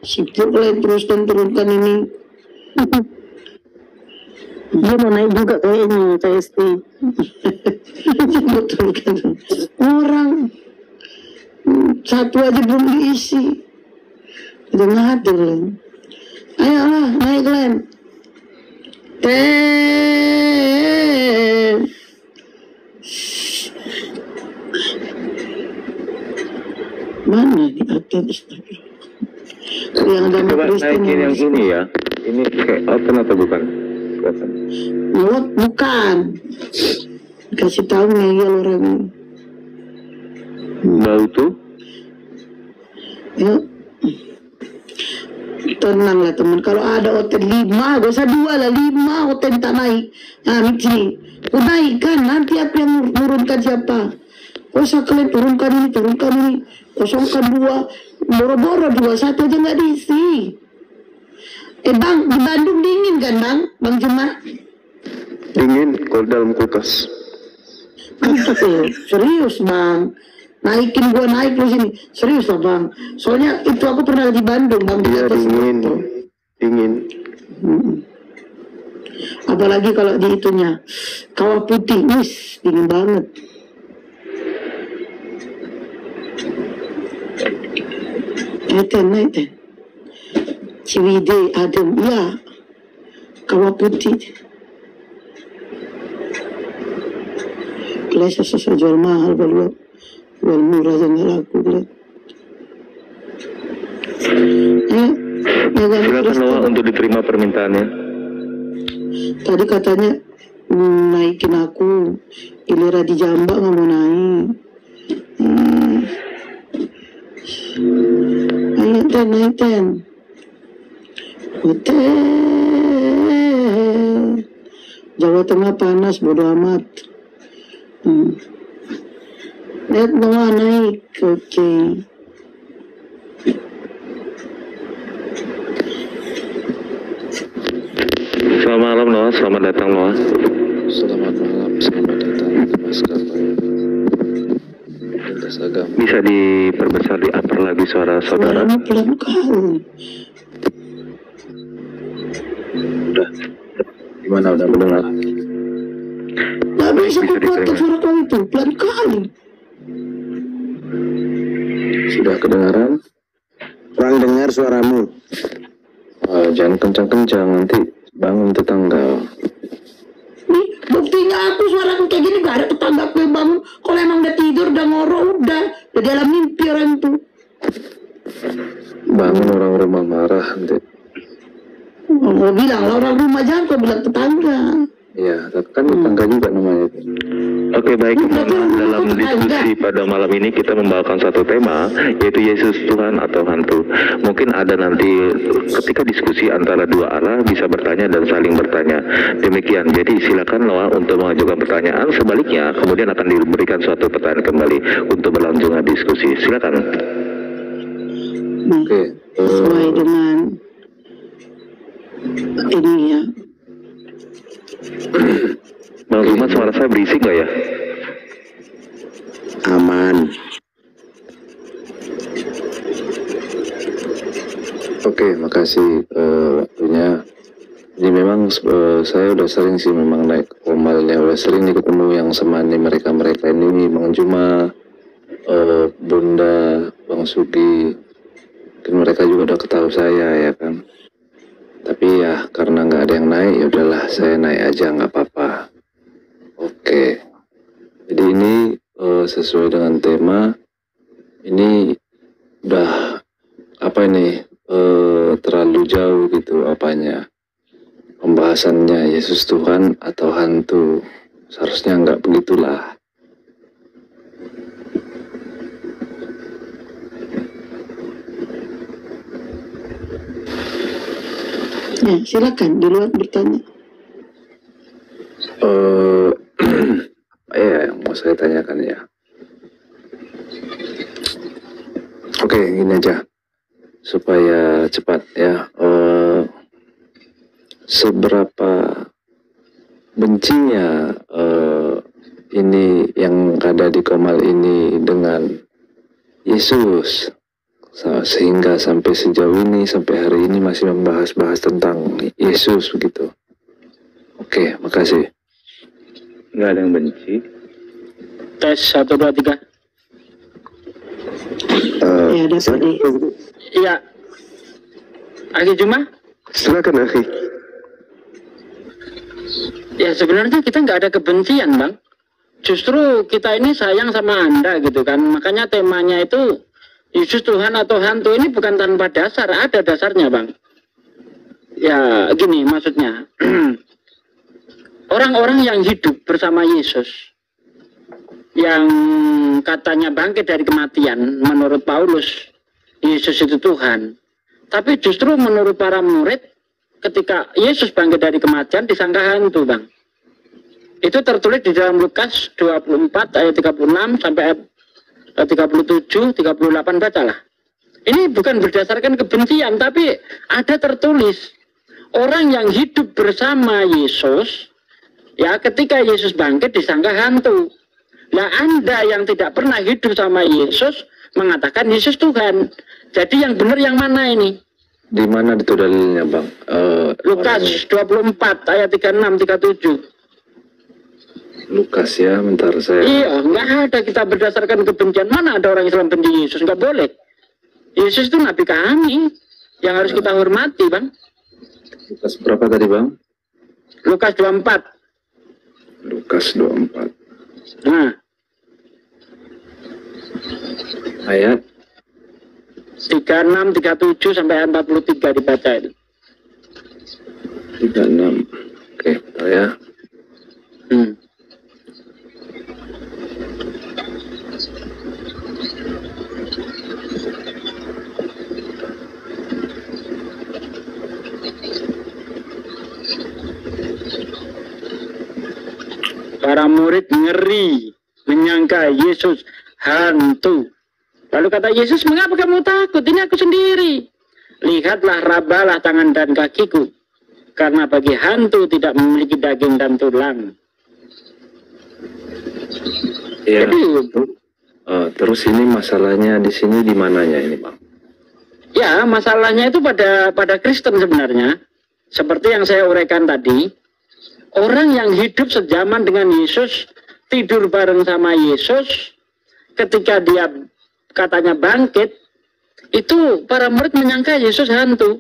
Sibuk kalian terus dan turunkan ini. Dia mau naik juga kayaknya, KST. Betul kan? Orang satu aja belum diisi. Udah ngatur Len. Ayolah naik Len. Ten. Mana nih Aten? Yang ada Coba Kristen naikin yang ini ya. Ini kayak open atau bukan? Bukan. Kasih tahu ngeyel orang ini. Bau tuh? Yuk. Tenang lah teman. Kalau ada hotel 5, gak usah 2 lah, 5 hotel tak naik. Nah, sini. Kau naikkan, nanti aku yang turunkan siapa? Kau usah kalian turunkan ini. Kosongkan 2. Boro-boro 2, 1 aja nggak diisi. Bang, di Bandung dingin kan Bang? Bang Juma? Dingin kalau dalam kulkas. Serius Bang. Naikin gua naik lu sini. Serius lah Bang. Soalnya itu aku pernah di Bandung Bang. Iya dingin. Apalagi kalau di itunya Kawah Putih, dingin banget. Naik ten. Ciwidey, Adem, ya. Kawah Putih. Kalian sesuai jual mahal, jual murah aja nggak laku, kalian. Silakan Noah untuk diterima permintaannya. Tadi katanya naikin aku, giliran di Jambak nggak mau naik. Naik ten. Hotel Jawa Tengah panas, bodo amat. Lihat Noah naik, oke. Selamat malam Noah, selamat datang Noah. Selamat malam, selamat datang Mas Kapai. Lintas agama. Bisa diperbesar di upper lagi suara saudara. Pelan kali. Udah, gimana udah mendengar? Nggak bisa kuatkan suara kau itu, pelan kali. Sudah kedengaran? Kurang dengar suaramu. Jangan kencang-kencang, nanti bangun tetangga. Nih, buktinya aku suaraku kayak gini gak ada tetanggaku yang bangun. Kalau emang udah tidur, udah ngorok, udah dalam mimpi orang itu. Bangun orang rumah marah nanti. Mau bilang orang rumah, jangan kau bilang tetangga. Iya, tapi kan tetangga juga namanya. Oke, baik, dalam diskusi pada malam ini kita membawakan satu tema, yaitu Yesus Tuhan atau hantu. Mungkin ada nanti ketika diskusi antara dua arah bisa bertanya dan saling bertanya. Demikian, jadi silakan Noah untuk mengajukan pertanyaan. Sebaliknya, kemudian akan diberikan suatu pertanyaan kembali untuk berlanjutnya diskusi. Silakan. Oke. Sesuai dengan ini ya. Bang Rumat, suara saya berisik nggak ya? Aman. Oke, makasih waktunya. Ini memang saya udah sering sih memang naik komalnya, udah sering nih ketemu yang semani mereka ini, Bang Juma, Bunda, Bang Sugi, dan mereka juga udah ketahui saya ya kan. Tapi ya karena nggak ada yang naik, ya udahlah saya naik aja, nggak apa-apa. Oke, jadi ini sesuai dengan tema. Ini udah apa ini terlalu jauh gitu apanya pembahasannya Yesus Tuhan atau hantu. Seharusnya nggak begitulah. Ya, silakan di luar bertanya. Ya, yang mau saya tanyakan ya. Oke, gini aja supaya cepat ya. Seberapa bencinya ini yang ada di Komal ini dengan Yesus, sehingga sampai sejauh ini, sampai hari ini masih membahas-bahas tentang Yesus begitu. Oke, makasih. Nggak ada yang benci. Tes 1, 2, 3. Ya, ada tadi. Iya. Akhi Juma? Silakan Akhi. Ya sebenarnya kita nggak ada kebencian, Bang. Justru kita ini sayang sama Anda gitu kan. Makanya temanya itu Yesus Tuhan atau hantu ini bukan tanpa dasar, ada dasarnya, Bang. Ya gini maksudnya. Orang-orang yang hidup bersama Yesus, yang katanya bangkit dari kematian, menurut Paulus, Yesus itu Tuhan. Tapi justru menurut para murid, ketika Yesus bangkit dari kematian, disangka hantu, Bang. Itu tertulis di dalam Lukas 24 ayat 36 sampai ayat 37, 38, bacalah. Ini bukan berdasarkan kebencian, tapi ada tertulis orang yang hidup bersama Yesus, ya ketika Yesus bangkit disangka hantu. Nah, Anda yang tidak pernah hidup sama Yesus mengatakan Yesus Tuhan. Jadi yang benar yang mana ini? Di mana itu dalilnya, Bang? Lukas 24 ayat 36, 37. Lukas ya, bentar saya. Iya, nggak ada kita berdasarkan kebencian. Mana ada orang Islam benci Yesus? Nggak boleh. Yesus itu nabi kami yang harus kita hormati, Bang. Lukas berapa tadi, Bang? Lukas 24. Lukas 24. Nah. Ayat 36, 37 sampai ayat 43 dibaca itu. 36. Oke, bentar ya. Para murid ngeri, menyangka Yesus hantu. Lalu kata Yesus, mengapa kamu takut? Ini aku sendiri. Lihatlah, rabalah tangan dan kakiku. Karena bagi hantu tidak memiliki daging dan tulang. Ya. Jadi, terus ini masalahnya di sini di mananya ini, Bang? ya, masalahnya itu pada Kristen sebenarnya. Seperti yang saya uraikan tadi. Orang yang hidup sejaman dengan Yesus, tidur bareng sama Yesus, ketika dia katanya bangkit, itu para murid menyangka Yesus hantu.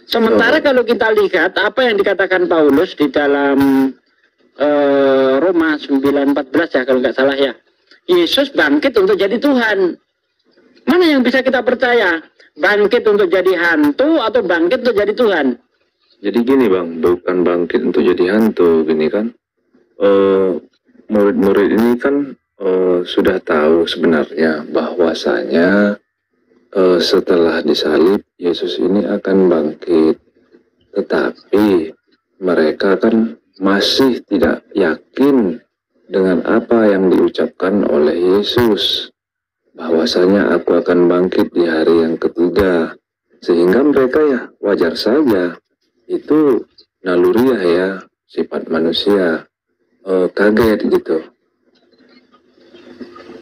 Sementara kalau kita lihat apa yang dikatakan Paulus di dalam Roma 9:14 ya kalau nggak salah ya, Yesus bangkit untuk jadi Tuhan. Mana yang bisa kita percaya? Bangkit untuk jadi hantu atau bangkit untuk jadi Tuhan? Jadi gini, Bang, bukan bangkit untuk jadi hantu, gini kan. Murid-murid ini kan sudah tahu sebenarnya bahwasanya setelah disalib Yesus ini akan bangkit. Tetapi mereka kan masih tidak yakin dengan apa yang diucapkan oleh Yesus, bahwasanya aku akan bangkit di hari yang ketiga. Sehingga mereka ya wajar saja, itu naluriah ya, sifat manusia, kaget gitu.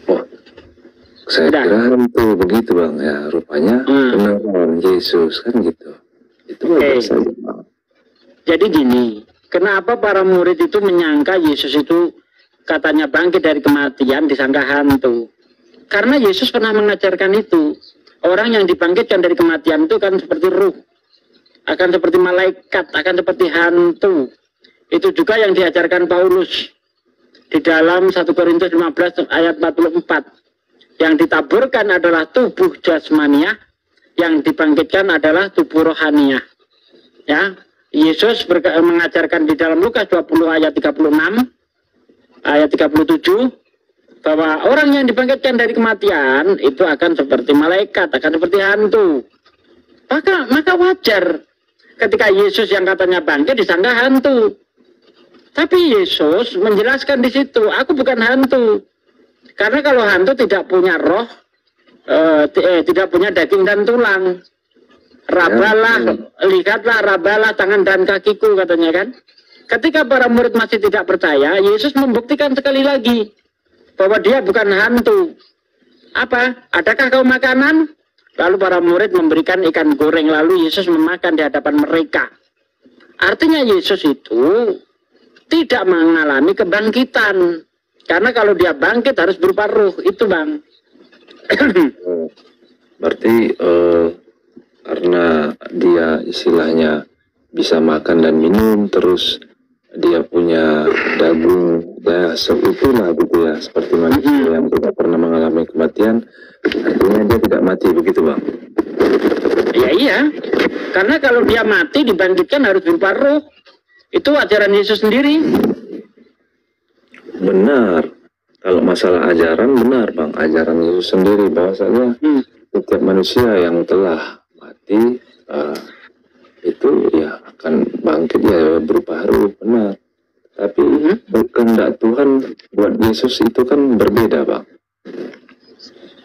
Oh, saya kira hantu begitu, Bang, ya, rupanya beneran Yesus kan gitu. Itu wajar saja, Bang. Jadi gini, kenapa para murid itu menyangka Yesus itu katanya bangkit dari kematian disangka hantu? Karena Yesus pernah mengajarkan itu. Orang yang dibangkitkan dari kematian itu kan seperti ruh, akan seperti malaikat, akan seperti hantu. Itu juga yang diajarkan Paulus di dalam 1 Korintus 15 ayat 44. Yang ditaburkan adalah tubuh jasmania, yang dibangkitkan adalah tubuh rohaniah. Ya, Yesus mengajarkan di dalam Lukas 20 ayat 36, ayat 37, bahwa orang yang dibangkitkan dari kematian itu akan seperti malaikat, akan seperti hantu. Maka wajar ketika Yesus yang katanya bangkit disangka hantu. Tapi Yesus menjelaskan di situ, aku bukan hantu. Karena kalau hantu tidak punya roh, tidak punya daging dan tulang. Rabalah, lihatlah, rabalah tangan dan kakiku, katanya kan. Ketika para murid masih tidak percaya, Yesus membuktikan sekali lagi bahwa dia bukan hantu. Apa? Adakah kau makanan? Lalu para murid memberikan ikan goreng, lalu Yesus memakan di hadapan mereka. Artinya Yesus itu tidak mengalami kebangkitan. Karena kalau dia bangkit harus berupa ruh, itu Bang. Berarti karena dia istilahnya bisa makan dan minum, terus dia punya daging ya seutuhlah gitu ya, seperti manusia yang tidak pernah mengalami kematian, artinya dia tidak mati, begitu Bang? Ya iya, karena kalau dia mati dibangkitkan harus berupa ruh. Itu ajaran Yesus sendiri. Benar, kalau masalah ajaran benar Bang, ajaran Yesus sendiri bahwasanya setiap manusia yang telah mati itu ya akan bangkit ya berupa ruh, benar. Tapi kehendak Tuhan buat Yesus itu kan berbeda Bang.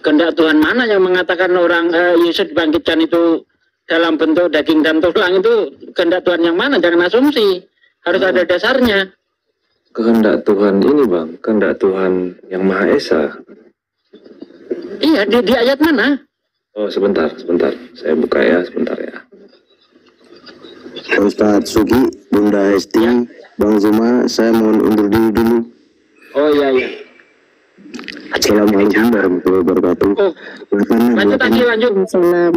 Kehendak Tuhan mana yang mengatakan orang Yesus dibangkitkan itu dalam bentuk daging dan tulang? Itu kehendak Tuhan yang mana? Jangan asumsi, harus ada dasarnya. Kehendak Tuhan ini Bang, kehendak Tuhan yang Maha Esa. Iya, di ayat mana? Oh sebentar, saya buka ya, sebentar ya. Ustadz Sugi, Bunda Esti, ya. Bang Zuma, saya mohon undur diri dulu. Oh iya. Assalamualaikum warahmatullahi wabarakatuh. Oh, lanjut. Salam.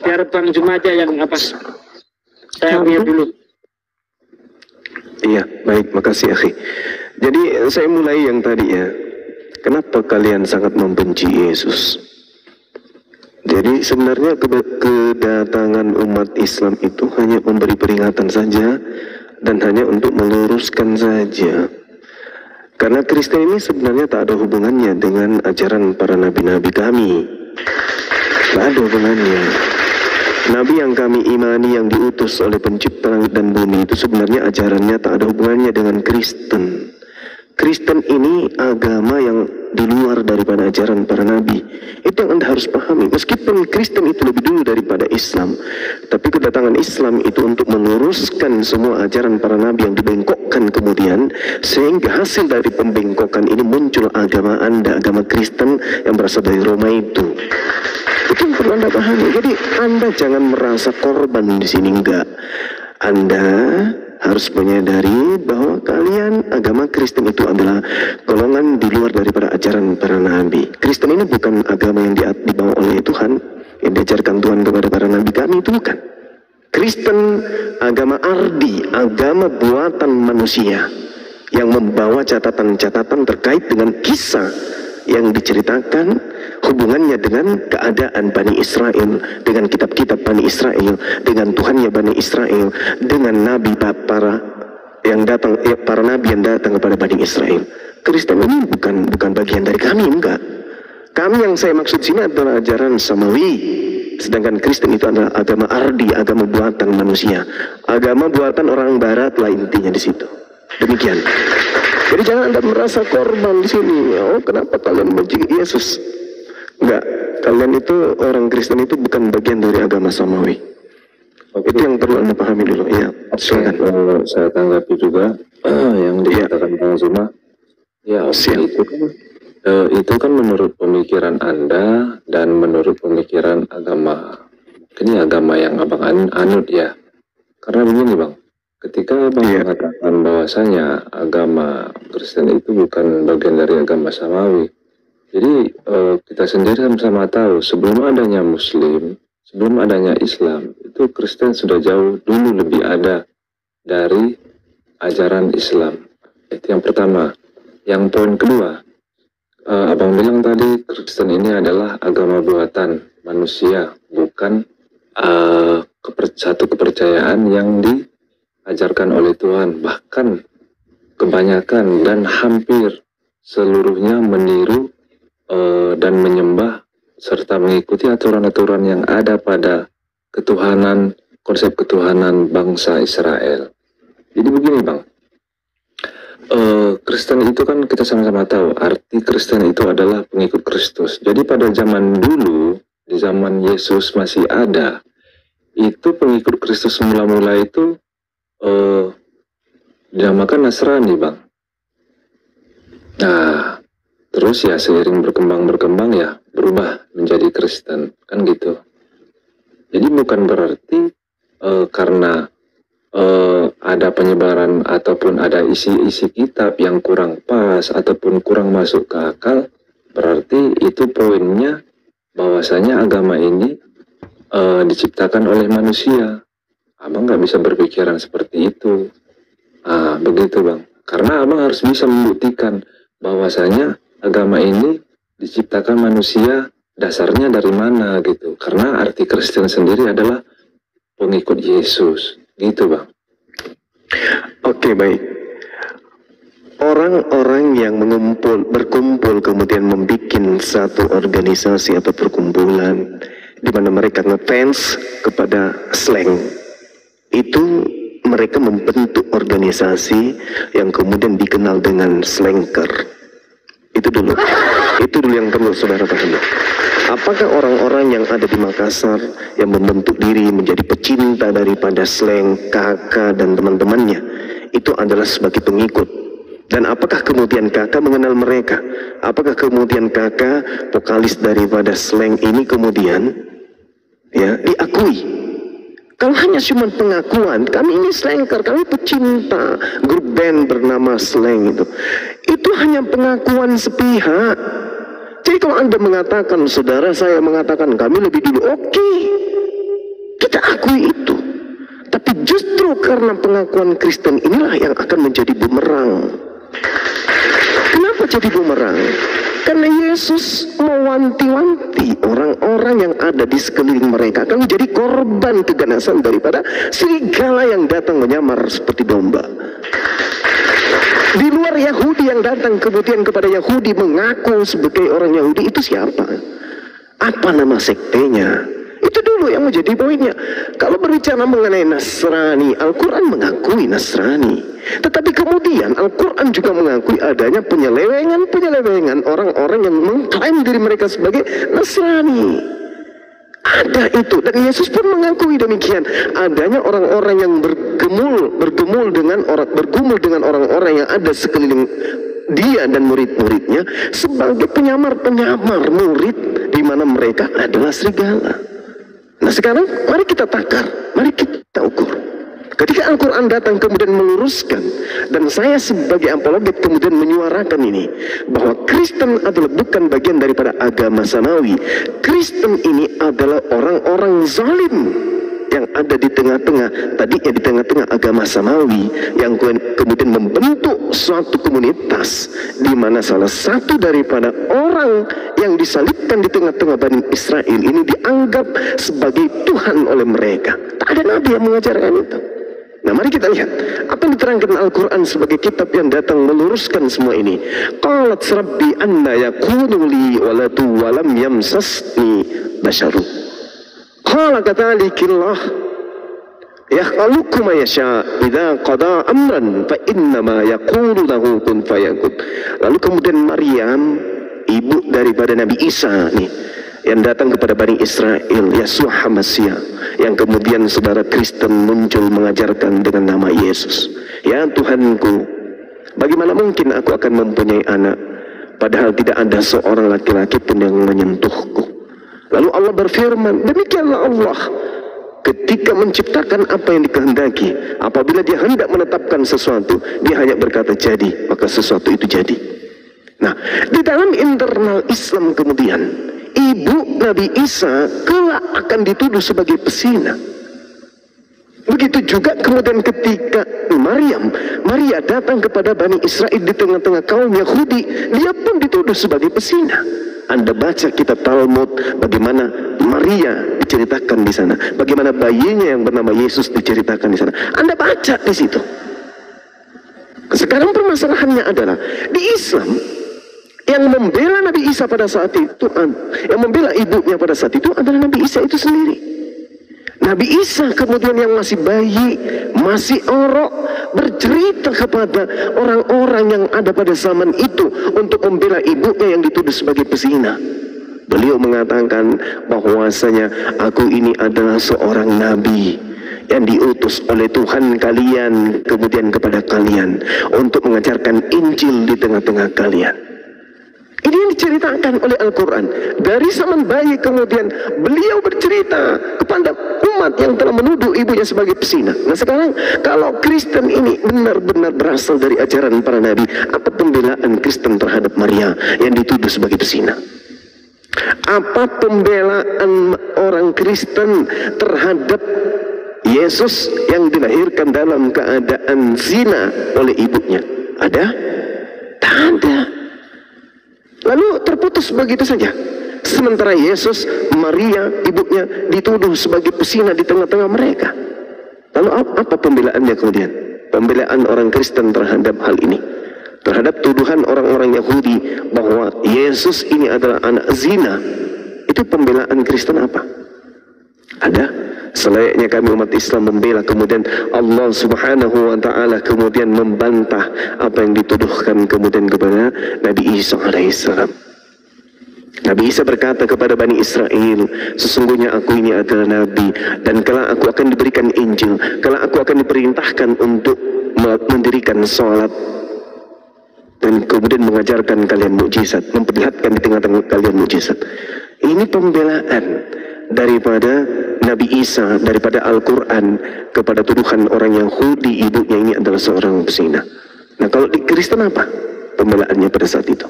Biar Bang Zuma aja yang apa? Saya mute dulu. Iya, baik, makasih akhi. Jadi saya mulai yang tadi ya. Kenapa kalian sangat membenci Yesus? Jadi sebenarnya kedatangan umat Islam itu hanya memberi peringatan saja dan hanya untuk meluruskan saja. Karena Kristen ini sebenarnya tak ada hubungannya dengan ajaran para nabi-nabi kami. Tak ada hubungannya. Nabi yang kami imani yang diutus oleh pencipta langit dan bumi itu sebenarnya ajarannya tak ada hubungannya dengan Kristen. Kristen ini agama yang di luar daripada ajaran para nabi. Itu yang Anda harus pahami. Meskipun Kristen itu lebih dulu daripada Islam, tapi kedatangan Islam itu untuk meluruskan semua ajaran para nabi yang dibengkokkan kemudian, sehingga hasil dari pembengkokan ini muncul agama Anda, agama Kristen yang berasal dari Roma itu. Itu yang perlu Anda pahami. Jadi Anda jangan merasa korban di sini, enggak. Anda harus menyadari bahwa kalian agama Kristen itu adalah golongan di luar daripada ajaran para nabi. Kristen ini bukan agama yang dibawa oleh Tuhan, yang diajarkan Tuhan kepada para nabi kami, itu bukan. Kristen agama ardi, agama buatan manusia yang membawa catatan-catatan terkait dengan kisah yang diceritakan hubungannya dengan keadaan Bani Israel, dengan kitab-kitab Bani Israel, dengan Tuhannya Bani Israel, dengan nabi para nabi yang datang kepada Bani Israel. Kristen ini bukan bagian dari kami, enggak. Kami yang saya maksud sini adalah ajaran samawi, sedangkan Kristen itu adalah agama ardi, agama buatan manusia, agama buatan orang barat lah intinya di situ. Demikian. Jadi jangan Anda merasa korban di sini. Oh, kenapa kalian benci Yesus? Enggak, kalian itu orang Kristen itu bukan bagian dari agama samawi. Itu yang perlu Anda pahami dulu. Iya, silakan. Saya tanggapi juga yang dikatakan Bang Zuma. Ya, itu kan menurut pemikiran Anda dan menurut pemikiran agama. Ini agama yang Abang anut ya. Karena begini Bang, ketika Abang mengatakan bahwasanya agama Kristen itu bukan bagian dari agama samawi, jadi kita sendiri sama tahu sebelum adanya Muslim, sebelum adanya Islam, itu Kristen sudah jauh dulu lebih ada dari ajaran Islam. Itu yang pertama. Yang poin kedua, Abang bilang tadi Kristen ini adalah agama buatan manusia, bukan bukan satu kepercayaan yang diajarkan oleh Tuhan. Bahkan kebanyakan dan hampir seluruhnya meniru dan menyembah serta mengikuti aturan-aturan yang ada pada ketuhanan, konsep ketuhanan bangsa Israel. Jadi begini Bang, Kristen itu kan kita sama-sama tahu, arti Kristen itu adalah pengikut Kristus. Jadi pada zaman dulu, di zaman Yesus masih ada, itu pengikut Kristus mula-mula itu dinamakan Nasrani Bang. Nah, terus ya seiring berkembang ya berubah menjadi Kristen, kan gitu. Jadi bukan berarti karena ada penyebaran ataupun ada isi-isi kitab yang kurang pas ataupun kurang masuk ke akal, berarti itu poinnya bahwasanya agama ini diciptakan oleh manusia. Abang nggak bisa berpikiran seperti itu. Begitu Bang. Karena abang harus bisa membuktikan bahwasanya agama ini diciptakan manusia, dasarnya dari mana gitu. Karena arti Kristen sendiri adalah pengikut Yesus. Gitu Bang. Oke, baik. Orang-orang yang berkumpul kemudian membuat satu organisasi atau perkumpulan di mana mereka ngefans kepada slang, itu mereka membentuk organisasi yang kemudian dikenal dengan slanker. Itu dulu yang perlu saudara pahami. Apakah orang-orang yang ada di Makassar yang membentuk diri menjadi pecinta daripada slang, kakak dan teman-temannya itu adalah sebagai pengikut? Dan apakah kemudian kakak mengenal mereka? Apakah kemudian kakak vokalis daripada slang ini kemudian ya diakui? Kalau hanya cuma pengakuan, kami ini slanker, kami pecinta grup band bernama Slang itu hanya pengakuan sepihak. Jadi kalau Anda mengatakan, saudara saya mengatakan kami lebih dulu, oke, kita akui itu. Tapi justru karena pengakuan Kristen inilah yang akan menjadi bumerang. Kenapa jadi bumerang? Karena Yesus mewanti-wanti orang-orang yang ada di sekeliling mereka akan menjadi korban keganasan daripada serigala yang datang menyamar seperti domba. Di luar Yahudi yang datang kemudian kepada Yahudi mengaku sebagai orang Yahudi, itu siapa? Apa nama sektenya? Itu dulu yang menjadi poinnya. Kalau berbicara mengenai Nasrani, Al-Quran mengakui Nasrani. Tetapi kemudian Al-Quran juga mengakui adanya penyelewengan orang-orang yang mengklaim diri mereka sebagai Nasrani. Ada itu, dan Yesus pun mengakui demikian. Adanya orang-orang yang bergumul dengan orang-orang yang ada sekeliling dia dan murid-muridnya sebagai penyamar-penyamar murid, di mana mereka adalah serigala. Nah sekarang mari kita takar, mari kita ukur. Ketika Al-Quran datang kemudian meluruskan, dan saya sebagai apologet kemudian menyuarakan ini, bahwa Kristen adalah bukan bagian daripada agama samawi. Kristen ini adalah orang-orang zalim yang ada di tengah-tengah, tadinya di tengah-tengah agama samawi, yang kemudian membentuk suatu komunitas di mana salah satu daripada orang yang disalibkan di tengah-tengah Bani Israel ini dianggap sebagai Tuhan oleh mereka. Tak ada nabi yang mengajarkan itu. Nah mari kita lihat apa yang diterangkan Al-Quran sebagai kitab yang datang meluruskan semua ini. Qalat rabbi anna yakunu li waladu walam yamsasni basyaru. Qala katalikillah yakhluqu ma yasha idza qada amran fa innama yaqulu lahu kun fayakun. Lalu kemudian Maryam, ibu daripada Nabi Isa nih, yang datang kepada Bani Israel, Yeshua HaMashiach, yang kemudian saudara Kristen muncul mengajarkan dengan nama Yesus. Ya Tuhanku, bagaimana mungkin aku akan mempunyai anak padahal tidak ada seorang laki-laki pun yang menyentuhku. Lalu Allah berfirman, demikianlah Allah ketika menciptakan apa yang dikehendaki. Apabila dia hendak menetapkan sesuatu, dia hanya berkata jadi, maka sesuatu itu jadi. Nah, di dalam internal Islam kemudian ibu Nabi Isa kelak akan dituduh sebagai pesina. Begitu juga kemudian ketika Maria datang kepada Bani Israel di tengah-tengah kaum Yahudi, dia pun dituduh sebagai pesina. Anda baca kitab Talmud bagaimana Maria diceritakan di sana. Bagaimana bayinya yang bernama Yesus diceritakan di sana. Anda baca di situ. Sekarang permasalahannya adalah di Islam yang membela Nabi Isa pada saat itu, yang membela ibunya pada saat itu adalah Nabi Isa itu sendiri. Nabi Isa kemudian yang masih bayi, masih orok, bercerita kepada orang-orang yang ada pada zaman itu untuk membela ibunya yang dituduh sebagai pezina. Beliau mengatakan bahwasanya aku ini adalah seorang nabi yang diutus oleh Tuhan kalian kemudian kepada kalian untuk mengajarkan Injil di tengah-tengah kalian. Ini yang diceritakan oleh Al-Quran. Dari zaman bayi kemudian beliau bercerita kepada umat yang telah menuduh ibunya sebagai pezina. Nah sekarang kalau Kristen ini benar-benar berasal dari ajaran para nabi, apa pembelaan Kristen terhadap Maria yang dituduh sebagai pezina? Apa pembelaan orang Kristen terhadap Yesus yang dilahirkan dalam keadaan zina oleh ibunya? Ada? Tak ada. Lalu terputus begitu saja. Sementara Yesus, Maria, ibunya dituduh sebagai pezina di tengah-tengah mereka. Lalu apa pembelaannya kemudian? Pembelaan orang Kristen terhadap hal ini, terhadap tuduhan orang-orang Yahudi bahwa Yesus ini adalah anak zina. Itu pembelaan Kristen apa? Ada? Selayaknya kami umat Islam membela, kemudian Allah Subhanahu wa ta'ala kemudian membantah apa yang dituduhkan kemudian kepada Nabi Isa alaihissalam. Nabi Isa berkata kepada Bani Israel, sesungguhnya aku ini adalah Nabi, dan kelak aku akan diberikan Injil, kelak aku akan diperintahkan untuk mendirikan sholat, dan kemudian mengajarkan kalian mukjizat, memperlihatkan di tengah-tengah kalian mukjizat. Ini pembelaan daripada Nabi Isa, daripada Al-Quran kepada tuduhan orang Yahudi ibunya ini adalah seorang pezina. Nah kalau di Kristen apa pembelaannya pada saat itu?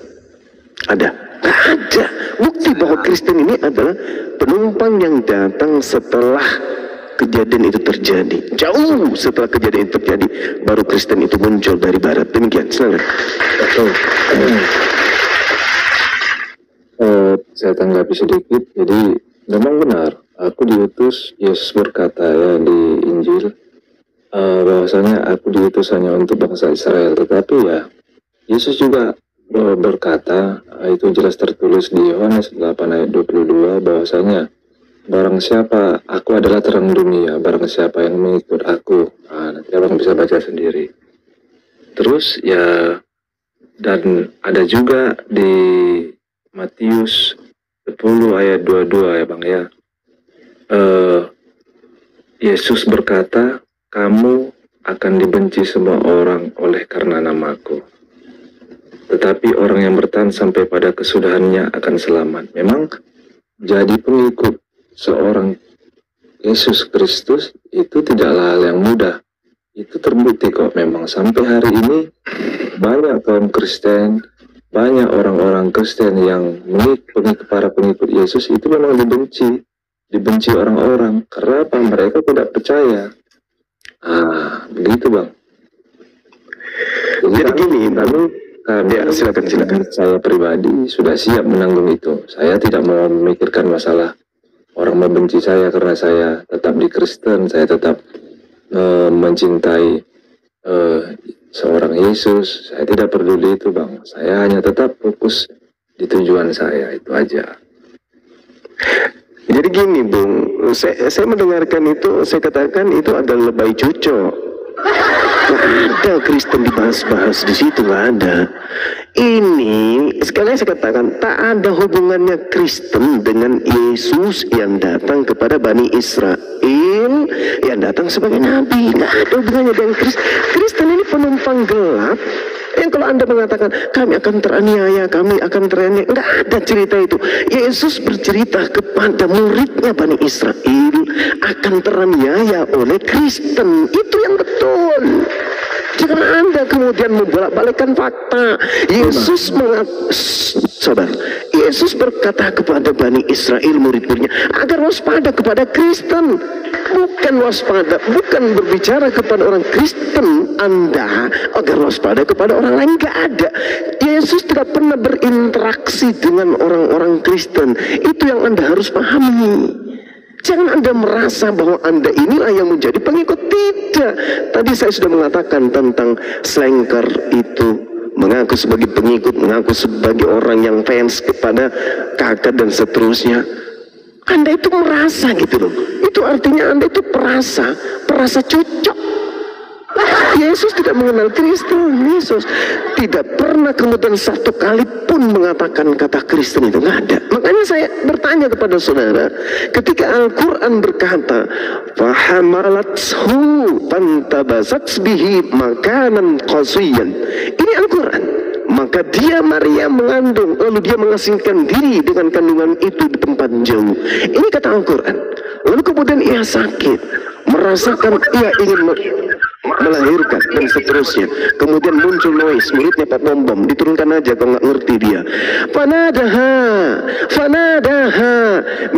Ada? Nggak ada. Bukti bahwa Kristen ini adalah penumpang yang datang setelah kejadian itu terjadi. Jauh setelah kejadian itu terjadi, baru Kristen itu muncul dari barat. Demikian, silakan. Saya tanggapi sedikit. Jadi memang benar, aku diutus, Yesus berkata ya di Injil, bahwasanya aku diutus hanya untuk bangsa Israel. Tetapi ya, Yesus juga berkata, itu jelas tertulis di Yohanes 8 ayat 22, bahwasanya barang siapa, aku adalah terang dunia, barang siapa yang mengikut aku. Nanti abang bisa baca sendiri. Terus ya, dan ada juga di Matius 10 ayat 22 ya bang ya. Yesus berkata, kamu akan dibenci semua orang oleh karena namaku, tetapi orang yang bertahan sampai pada kesudahannya akan selamat. Memang jadi pengikut seorang Yesus Kristus itu tidaklah hal yang mudah. Itu terbukti kok, memang sampai hari ini banyak kaum Kristen, banyak orang-orang Kristen yang para pengikut Yesus itu memang dibenci orang-orang. Karena apa? Mereka tidak percaya. Begitu bang. Jadi gini, ya, silakan. Saya pribadi sudah siap menanggung itu. Saya tidak mau memikirkan masalah orang membenci saya karena saya tetap di Kristen, saya tetap mencintai seorang Yesus. Saya tidak peduli itu bang. Saya hanya tetap fokus di tujuan saya, itu aja. Jadi gini Bung, saya mendengarkan itu, saya katakan itu adalah lebay cucok. Nggak ada Kristen dibahas-bahas di situ, nggak ada. Ini sekali saya katakan tak ada hubungannya Kristen dengan Yesus yang datang kepada Bani Israel, yang datang sebagai nabi. Nggak ada hubungannya dengan Kristen. Kristen ini penumpang gelap. Yang kalau Anda mengatakan kami akan teraniaya, nggak ada cerita itu. Yesus bercerita kepada muridnya Bani Israel akan teraniaya oleh Kristen. Itu yang betul. Jangan Anda kemudian membolak-balikkan fakta. Yesus berkata kepada Bani Israel murid-muridnya agar waspada kepada Kristen. Bukan waspada, bukan berbicara kepada orang Kristen Anda agar waspada kepada orang lain. Gak ada. Yesus tidak pernah berinteraksi dengan orang-orang Kristen. Itu yang Anda harus pahami. Jangan Anda merasa bahwa Anda inilah yang menjadi pengikut. Tidak. Tadi saya sudah mengatakan tentang selengker itu, mengaku sebagai pengikut, mengaku sebagai orang yang fans kepada kakak dan seterusnya. Anda itu merasa gitu loh. Itu artinya Anda itu perasa cocok. Yesus tidak mengenal Kristen. Yesus tidak pernah kemudian satu kali pun mengatakan kata Kristen itu, nggak ada. Makanya saya bertanya kepada saudara, ketika Al-Quran berkata fahamalathu fantabazat bihi makanan qasiyan, ini Al-Quran, maka dia Maria mengandung, lalu dia mengasingkan diri dengan kandungan itu di tempat jauh. Ini kata Al-Quran. Lalu kemudian ia sakit, merasakan ia ingin melahirkan dan seterusnya. Kemudian muncul noise, muridnya Pak Bom, diturunkan aja kalau nggak ngerti dia. Fanadaha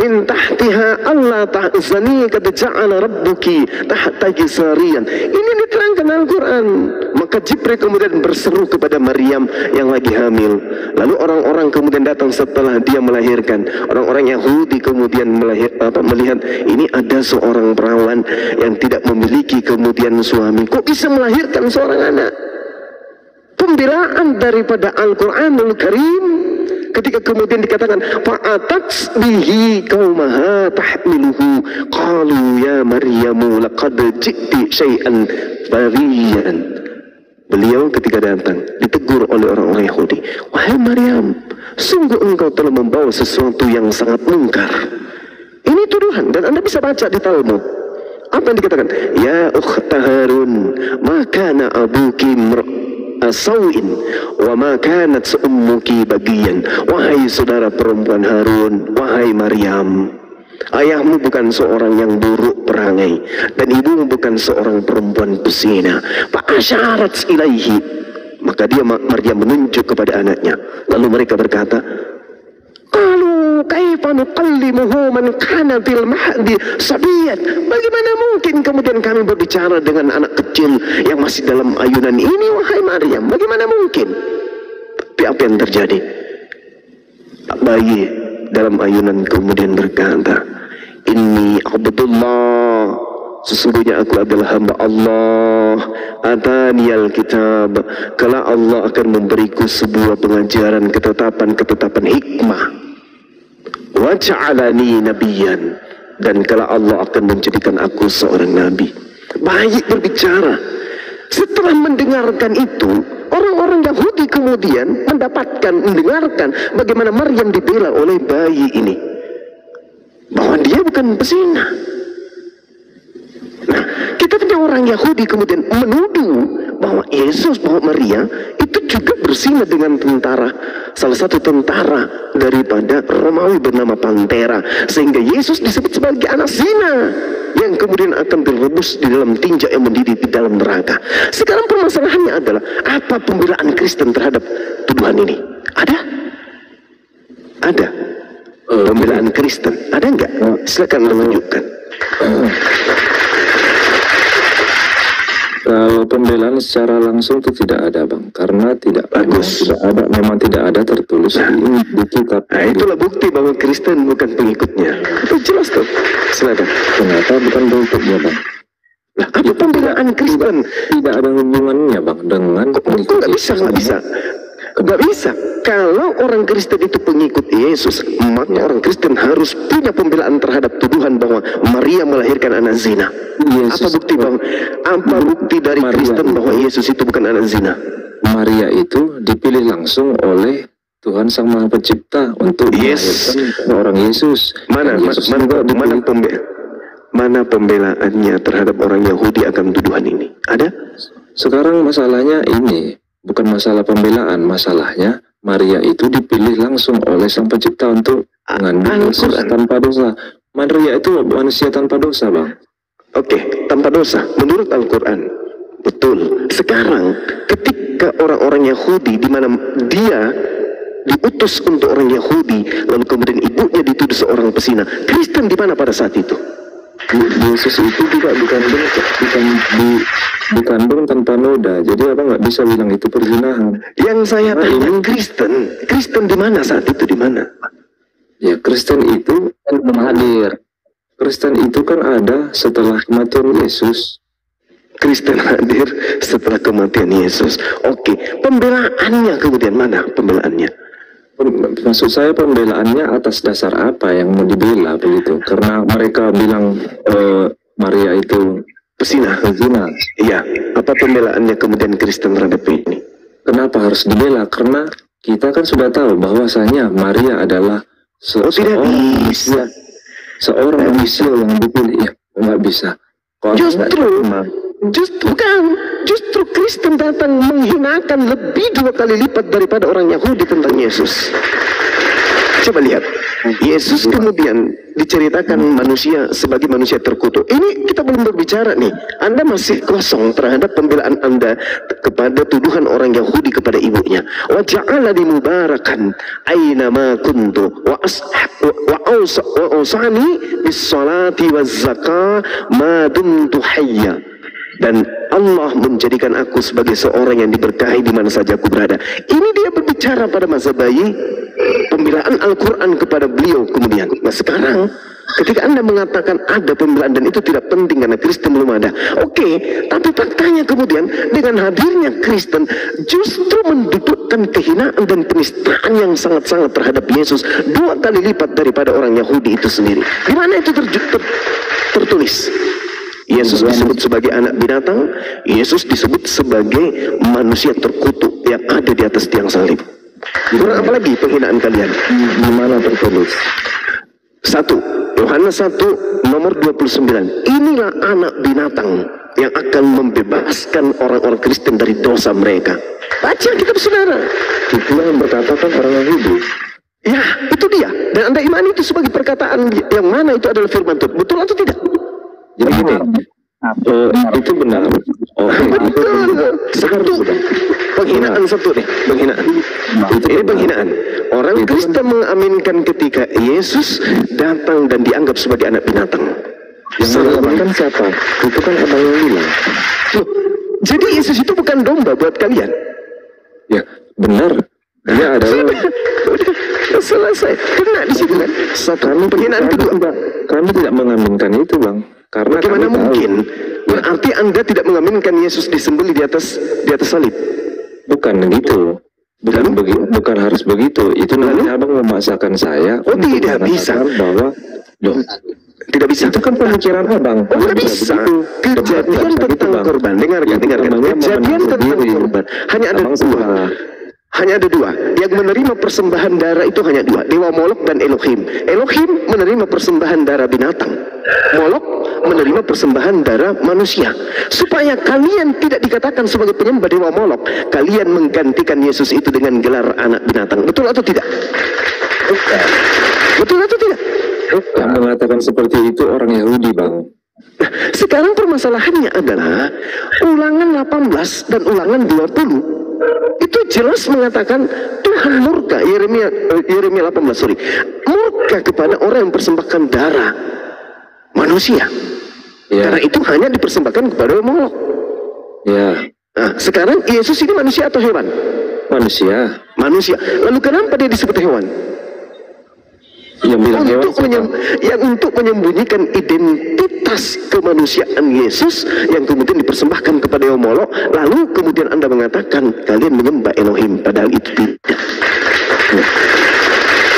min tahtiha Allah ta'zani kad ja'ala rabbuki tahtaki sariyan. Ini diterangkan Al-Quran. Maka Jibril kemudian berseru kepada Maryam yang lagi hamil. Lalu orang-orang kemudian datang setelah dia melahirkan. Orang-orang Yahudi kemudian melihat ini ada seorang perawan yang tidak memiliki kemudian suami, kok bisa melahirkan seorang anak? Pembelaan daripada Al-Quranul Karim ketika kemudian dikatakan fa'atats bihi qaumaha tahmiluhu qalu ya Maryamu laqad ji'ti syai'an fariyan. Beliau ketika datang ditegur oleh orang-orang Yahudi, wahai Maryam, sungguh engkau telah membawa sesuatu yang sangat mungkar. Ini tuduhan dan Anda bisa baca di Talmud. Apa yang dikatakan? Ya ukhta Harun, ma kana abuki sawin wa ma kanat ummuki bagian. Wahai saudara perempuan Harun, wahai Maryam, ayahmu bukan seorang yang buruk perangai dan ibumu bukan seorang perempuan pesina. Fa asyarat ilaihi, maka dia Maryam menunjuk kepada anaknya. Lalu mereka berkata, qalu kaifa nukallimuhu man kana fil mahdi sabiyan. Bagaimana mungkin kemudian kami berbicara dengan anak kecil yang masih dalam ayunan ini, wahai Maryam? Bagaimana mungkin? Tapi apa yang terjadi? Bayi dalam ayunan kemudian berkata, inni abdullah, sesungguhnya aku adalah hamba Allah, ataniyal kitab, kala Allah akan memberiku sebuah pengajaran, ketetapan hikmah, wa ja'alani nabiyan, dan kala Allah akan menjadikan aku seorang nabi. Bayi berbicara. Setelah mendengarkan itu, orang-orang Yahudi kemudian mendengarkan bagaimana Maryam dibela oleh bayi ini, bahwa dia bukan pesina. Nah, kita punya orang Yahudi kemudian menuduh bahwa Yesus, bahwa Maria itu juga berzina dengan tentara, salah satu tentara daripada Romawi bernama Pantera, sehingga Yesus disebut sebagai anak zina yang kemudian akan direbus di dalam tinja yang mendidih di dalam neraka. Sekarang permasalahannya adalah apa pembelaan Kristen terhadap tuduhan ini? Ada pembelaan Kristen, ada nggak? Silakan menunjukkan. Kalau pembelaan secara langsung itu tidak ada, Bang, karena tidak ada, memang tidak ada tertulis di kitab. Nah, itulah bukti bahwa Kristen bukan pengikutnya. Itu jelas tuh. Silakan. Ternyata bukan pengikutnya, Bang. Nah, apa pembelaan Kristen? Tidak ada hubungannya, Bang, dengan nggak bisa. Nggak bisa. Kalau orang Kristen itu pengikut Yesus, maka orang Kristen harus punya pembelaan terhadap tuduhan bahwa Maria melahirkan anak zina. Apa bukti bahwa dari Maria Kristen bahwa Yesus itu bukan anak zina? Maria itu dipilih langsung oleh Tuhan Sang Maha Pencipta untuk melahirkan orang Yesus. Mana pembelaannya terhadap orang Yahudi akan tuduhan ini? Ada? Sekarang masalahnya ini bukan masalah pembelaan, masalahnya Maria itu dipilih langsung oleh Sang Pencipta untuk mengandung Yesus tanpa dosa. Maria itu manusia tanpa dosa, Bang. Oke, tanpa dosa menurut Al-Quran. Betul. Sekarang ketika orang-orang Yahudi, di mana dia diutus untuk orang Yahudi, lalu kemudian ibunya dituduh seorang pesina, Kristen di mana pada saat itu? Yesus itu tidak dikandung tanpa noda, jadi apa nggak bisa bilang itu perzinahan. Yang saya tanya Kristen di mana saat itu, di mana? Ya, Kristen itu belum hadir. Kristen itu kan ada setelah kematian Yesus. Kristen hadir setelah kematian Yesus. Oke, pembelaannya kemudian mana pembelaannya? Maksud saya pembelaannya atas dasar apa yang mau dibela begitu? Karena mereka bilang Maria itu Pesina. Iya, apa pembelaannya kemudian Kristen terhadap ini? Kenapa harus dibela? Karena kita kan sudah tahu bahwasanya Maria adalah seorang manusia yang dipilih. Ya, nggak bisa. Justru Kristen datang menghinakan lebih 2 kali lipat daripada orang Yahudi tentang Yesus. Coba lihat, Yesus kemudian diceritakan manusia sebagai manusia terkutuk. Ini kita belum berbicara nih. Anda masih kosong terhadap pembelaan Anda kepada tuduhan orang Yahudi kepada ibunya. Wa ja'alani mubarakan aina ma kuntu wa awsani bis salati waz zakah ma dumtu hayya. Dan Allah menjadikan aku sebagai seorang yang diberkahi di mana saja aku berada. Ini dia berbicara pada masa bayi, pembelaan Al-Quran kepada beliau kemudian. Nah sekarang, ketika Anda mengatakan ada pembelaan dan itu tidak penting karena Kristen belum ada. Oke, tapi faktanya kemudian dengan hadirnya Kristen justru mendudukkan kehinaan dan penistaan yang sangat-sangat terhadap Yesus 2 kali lipat daripada orang Yahudi itu sendiri. Di mana itu tertulis? Yesus disebut sebagai anak binatang, Yesus disebut sebagai manusia terkutuk yang ada di atas tiang salib. Kurang apa lagi penghinaan kalian? Di mana tertulis? 1 Yohanes 1 nomor 29. Inilah anak binatang yang akan membebaskan orang-orang Kristen dari dosa mereka. Baca kitab saudara. Itu yang berkatakan orang Yahudi. Ya, itu dia. Dan Anda imani itu sebagai perkataan yang mana itu adalah firman Tuhan. Betul atau tidak? Jadi gini, itu benar. Betul. Penghinaan satu nih, penghinaan. Ini penghinaan. Orang Kristen mengaminkan ketika Yesus datang dan dianggap sebagai anak binatang. Yang mengaminkan siapa? Itu kan abang yang bilang. Jadi Yesus itu bukan domba buat kalian. Ya, benar. Dia adalah. Sudah selesai. Kena di situ kan. Kami penghinaan kedua. Kami tidak mengaminkan itu, Bang. Karena bagaimana mungkin? Berarti Anda tidak mengaminkan Yesus disembelih di atas salib? Bukan begitu. Bukan harus begitu. Itu namanya abang memaksakan saya. Oh tidak bisa. Bahwa tidak bisa. Itu kan pemikiran abang. Oh tidak bisa. Kejadian tentang korban. Dengarkan. Kejadian tentang korban. Hanya ada dua. Yang menerima persembahan darah itu hanya dua. Dewa Molok dan Elohim. Elohim menerima persembahan darah binatang. Molok menerima persembahan darah manusia. Supaya kalian tidak dikatakan sebagai penyembah Dewa Molok, kalian menggantikan Yesus itu dengan gelar anak binatang. Betul atau tidak? Betul atau tidak? Yang mengatakan seperti itu orang Yahudi, Bang. Sekarang permasalahannya adalah Ulangan 18 dan Ulangan 20 itu jelas mengatakan Tuhan murka. Yeremia 18 murka kepada orang yang mempersembahkan darah manusia. Karena itu hanya dipersembahkan kepada Molok. Nah, sekarang Yesus ini manusia atau hewan? Manusia. Lalu kenapa dia disebut hewan? Yang untuk menyembunyikan identitas kemanusiaan Yesus yang kemudian dipersembahkan kepada Dewa Molok, lalu kemudian Anda mengatakan kalian menyembah Elohim, padahal itu tidak.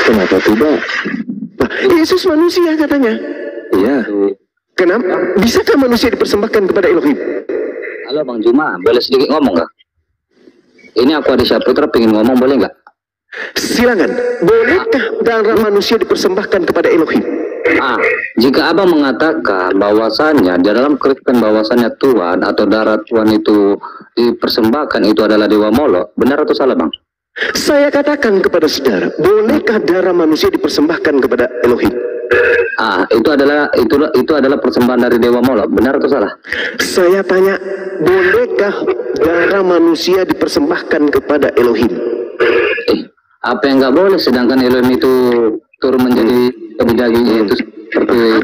Kenapa tidak? Nah, Yesus manusia katanya. Iya. Kenapa? Bisakah manusia dipersembahkan kepada Elohim? Halo Bang Juma, boleh sedikit ngomong nggak? Ini aku Adisha Putra pengen ngomong, boleh nggak? Silakan. Bolehkah darah manusia dipersembahkan kepada Elohim? Jika abang mengatakan bahwasannya di dalam Kristen bahwasannya Tuhan atau darah Tuhan itu dipersembahkan itu adalah Dewa Molok, benar atau salah, Bang? Saya katakan kepada saudara, bolehkah darah manusia dipersembahkan kepada Elohim? Itu adalah persembahan dari Dewa Molok, benar atau salah? Saya tanya, bolehkah darah manusia dipersembahkan kepada Elohim? Apa yang nggak boleh, sedangkan Elohim itu turun menjadi dagingnya itu seperti.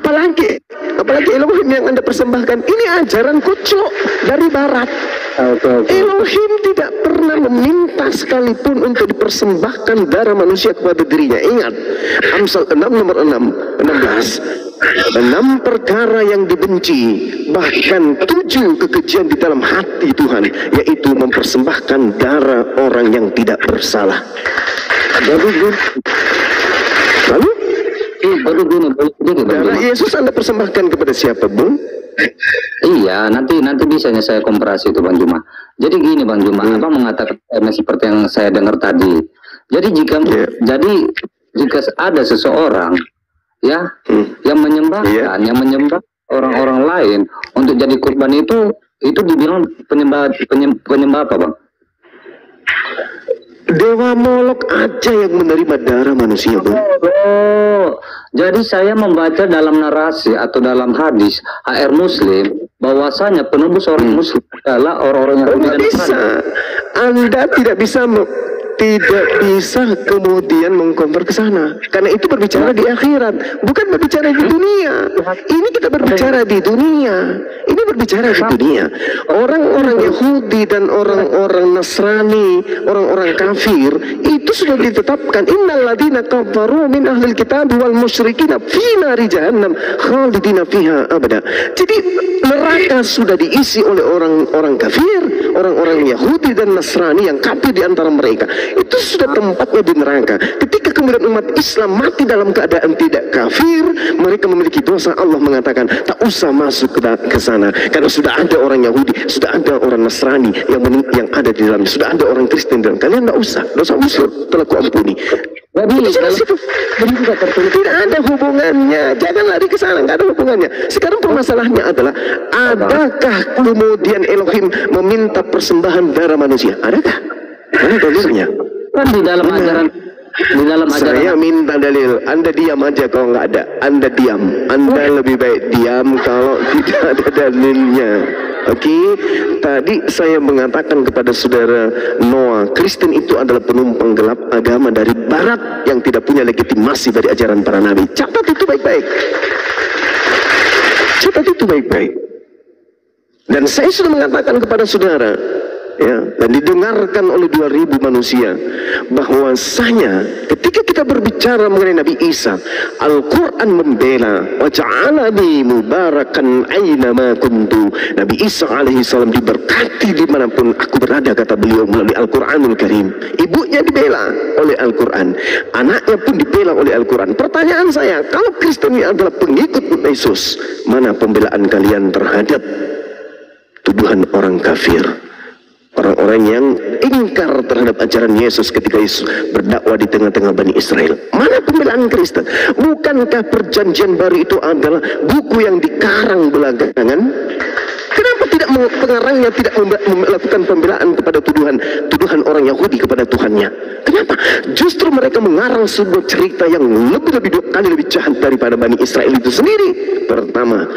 apalagi Elohim yang Anda persembahkan. Ini ajaran kucuk dari barat. Elohim tidak pernah meminta sekalipun untuk dipersembahkan darah manusia kepada dirinya. Ingat, Amsal 6 nomor 16. 6 perkara yang dibenci, bahkan 7 kekejian di dalam hati Tuhan, yaitu mempersembahkan darah orang yang tidak bersalah. Lalu darah Yesus Anda persembahkan kepada siapa, Bung? Iya, nanti bisanya saya komparasi itu, Bang Juma. Jadi gini, Bang Juma, Abang mengatakan seperti yang saya dengar tadi. Jadi jika ada seseorang ya yang menyembahkan, yang menyembah orang-orang lain untuk jadi kurban, itu dibilang penyembah apa, Bang? Dewa Molok aja yang menerima darah manusia, Bang. Jadi saya membaca dalam narasi atau dalam hadis HR Muslim bahwasanya penebus orang Muslim adalah orang-orang yang tidak bisa. Anda tidak bisa kemudian mengkonvert ke sana, karena itu berbicara di akhirat, bukan berbicara di dunia. Ini kita berbicara di dunia. Ini berbicara di dunia. Orang-orang Yahudi dan orang-orang Nasrani, orang-orang kafir, itu sudah ditetapkan. Innal ladzina kafaru min ahlil kitab wal musyrikina fi nari jahannam khalidina fiha abada. Jadi neraka sudah diisi oleh orang-orang kafir, orang-orang Yahudi dan Nasrani yang kafir di antara mereka. Itu sudah tempatnya di neraka. Ketika kemudian umat Islam mati dalam keadaan tidak kafir, mereka memiliki dosa. Allah mengatakan tak usah masuk ke sana, karena sudah ada orang Yahudi, sudah ada orang Nasrani yang ada di dalamnya, sudah ada orang Kristen dalam. Kalian tak usah, dosa musuh telah kuampuni. Tidak ada hubungannya. Jangan lari ke sana, nggak ada hubungannya. Sekarang permasalahannya adalah, adakah kemudian Elohim meminta persembahan darah manusia? Adakah? Mana dalilnya? Kan di dalam ajaran saya minta dalil. Anda diam aja kalau nggak ada. Anda diam. Anda lebih baik diam kalau tidak ada dalilnya. Oke, tadi saya mengatakan kepada saudara Noah, Kristen itu adalah penumpang gelap agama dari barat yang tidak punya legitimasi dari ajaran para nabi. Catat itu baik-baik. Catat itu baik-baik. Dan saya sudah mengatakan kepada saudara, ya, dan didengarkan oleh 2000 manusia, bahwasanya ketika kita berbicara mengenai Nabi Isa, Al-Quran membela waja'alani mubarakan aynama kuntu. Nabi Isa alaihissalam diberkati dimanapun aku berada, kata beliau melalui Al-Quranul Karim. Ibunya dibela oleh Al-Quran, anaknya pun dibela oleh Al-Quran. Pertanyaan saya, kalau Kristen ini adalah pengikut Yesus, mana pembelaan kalian terhadap tuduhan orang kafir, orang-orang yang ingkar terhadap ajaran Yesus ketika Yesus berdakwah di tengah-tengah Bani Israel? Mana pembelaan Kristen? Bukankah perjanjian baru itu adalah buku yang dikarang belakangan? Kenapa pengarangnya tidak melakukan pembelaan kepada tuduhan orang Yahudi kepada Tuhannya? Kenapa? Justru mereka mengarang sebuah cerita yang lebih 2 kali lebih jahat daripada Bani Israel itu sendiri. Pertama,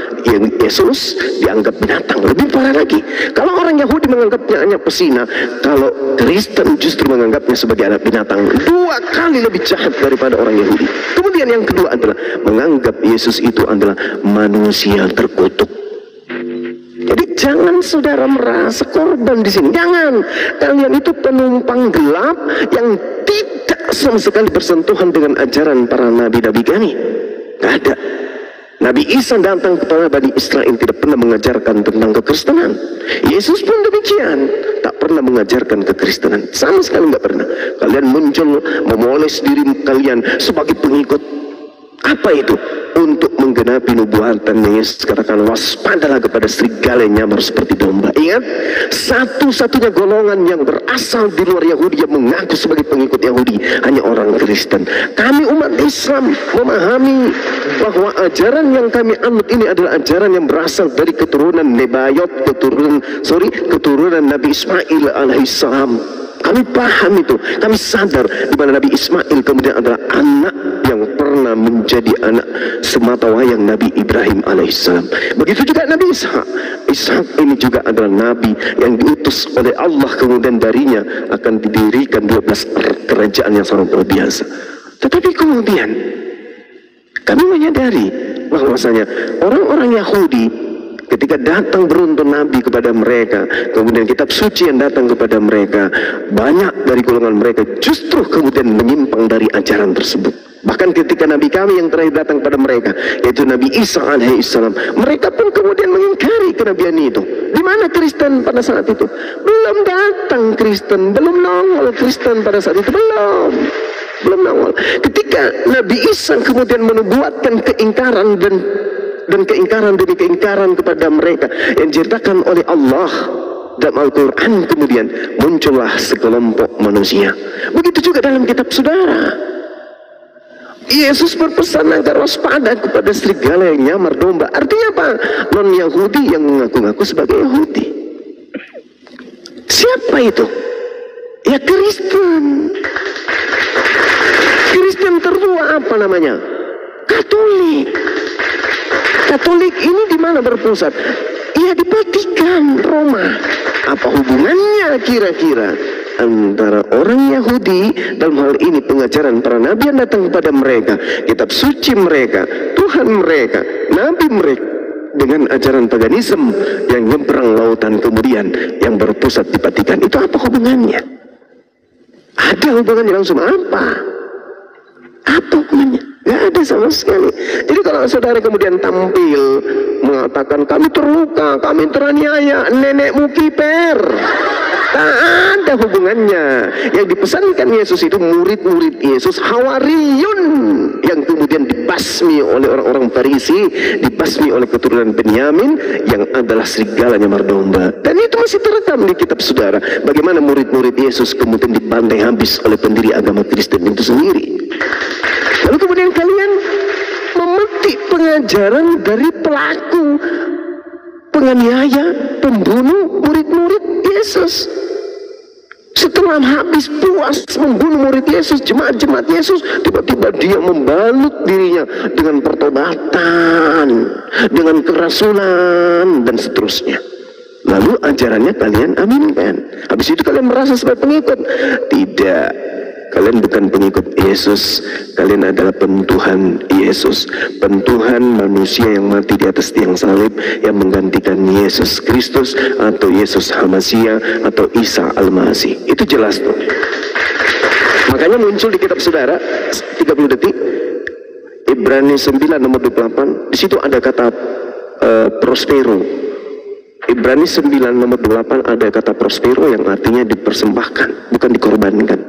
Yesus dianggap binatang. Lebih parah lagi, kalau orang Yahudi menganggapnya hanya pesina, kalau Kristen justru menganggapnya sebagai anak binatang. 2 kali lebih jahat daripada orang Yahudi. Kemudian yang kedua adalah menganggap Yesus itu adalah manusia terkutuk. Jadi jangan saudara merasa korban di sini. Jangan. Kalian itu penumpang gelap yang tidak sama sekali bersentuhan dengan ajaran para nabi-nabi kami. Tidak ada. Nabi Isa datang kepada Bani Israel tidak pernah mengajarkan tentang kekristenan. Yesus pun demikian, tak pernah mengajarkan kekristenan. Sama sekali nggak pernah. Kalian muncul memoles diri kalian sebagai pengikut. Apa itu? Untuk menggenapi nubuatan Yesus katakan, waspadalah kepada serigala yang nyamar seperti domba. Ingat, satu-satunya golongan yang berasal di luar Yahudi yang mengaku sebagai pengikut Yahudi hanya orang Kristen. Kami umat Islam memahami bahwa ajaran yang kami anut ini adalah ajaran yang berasal dari keturunan Nebayot, keturunan Nabi Ismail alaihissalam. Kami paham itu, kami sadar di mana Nabi Ismail kemudian adalah anak yang pernah menjadi anak sematawayang Nabi Ibrahim alaihissalam. Begitu juga Nabi Ishak. Ishak ini juga adalah nabi yang diutus oleh Allah, kemudian darinya akan didirikan 12 kerajaan yang sangat luar biasa. Tetapi kemudian Kami menyadari bahwasanya orang-orang Yahudi ketika datang beruntun Nabi kepada mereka, kemudian kitab suci yang datang kepada mereka, banyak dari golongan mereka justru kemudian menyimpang dari ajaran tersebut. Bahkan ketika Nabi kami yang terakhir datang pada mereka, yaitu Nabi Isa alaihissalam, mereka pun kemudian mengingkari kenabian itu. Di mana Kristen pada saat itu? Belum datang Kristen, belum nongol Kristen pada saat itu, belum nongol. Ketika Nabi Isa kemudian menubuatkan keingkaran dan keingkaran demi keingkaran kepada mereka yang diceritakan oleh Allah dalam Al-Quran, kemudian muncullah sekelompok manusia. Begitu juga dalam kitab saudara. Yesus berpesan agar waspada kepada serigala yang nyamar domba. Artinya apa? Non-Yahudi yang mengaku-ngaku sebagai Yahudi. Siapa itu? Ya Kristen. Kristen tertua apa namanya? Katolik. Katolik ini di mana berpusat? Ya di Vatikan, Roma. Apa hubungannya kira-kira antara orang Yahudi dalam hal ini pengajaran para nabi yang datang kepada mereka, kitab suci mereka, Tuhan mereka, nabi mereka, dengan ajaran paganisme yang nyebrang lautan kemudian yang berpusat di Vatikan? Itu apa hubungannya? Ada hubungannya langsung apa? Apa hubungannya? Gak ada sama sekali. Jadi kalau saudara kemudian tampil mengatakan kami terluka, kami teraniaya, nenekmu kiper, tak ada hubungannya. Yang dipesankan Yesus itu murid-murid Yesus, Hawariyun, yang kemudian dibasmi oleh orang-orang Farisi, dibasmi oleh keturunan Benyamin yang adalah serigala nyamar domba. Dan itu masih terekam di kitab saudara. Bagaimana murid-murid Yesus kemudian dibantai habis oleh pendiri agama Kristen itu sendiri. Lalu kemudian kalian memetik pengajaran dari pelaku, penganiaya, pembunuh murid-murid Yesus. Setelah habis puas membunuh murid Yesus, jemaat-jemaat Yesus, tiba-tiba dia membalut dirinya dengan pertobatan, dengan kerasulan, dan seterusnya. Lalu ajarannya kalian aminkan. Habis itu kalian merasa sebagai pengikut. Tidak. Kalian bukan pengikut Yesus, kalian adalah pentuhan Yesus, pentuhan manusia yang mati di atas tiang salib yang menggantikan Yesus Kristus atau Yesus Hamasia atau Isa Al-Masih. Itu jelas tuh. Makanya muncul di kitab saudara 30 detik Ibrani 9 nomor 28, di situ ada kata prospero. Ibrani 9 nomor 8 ada kata prospero yang artinya dipersembahkan, bukan dikorbankan.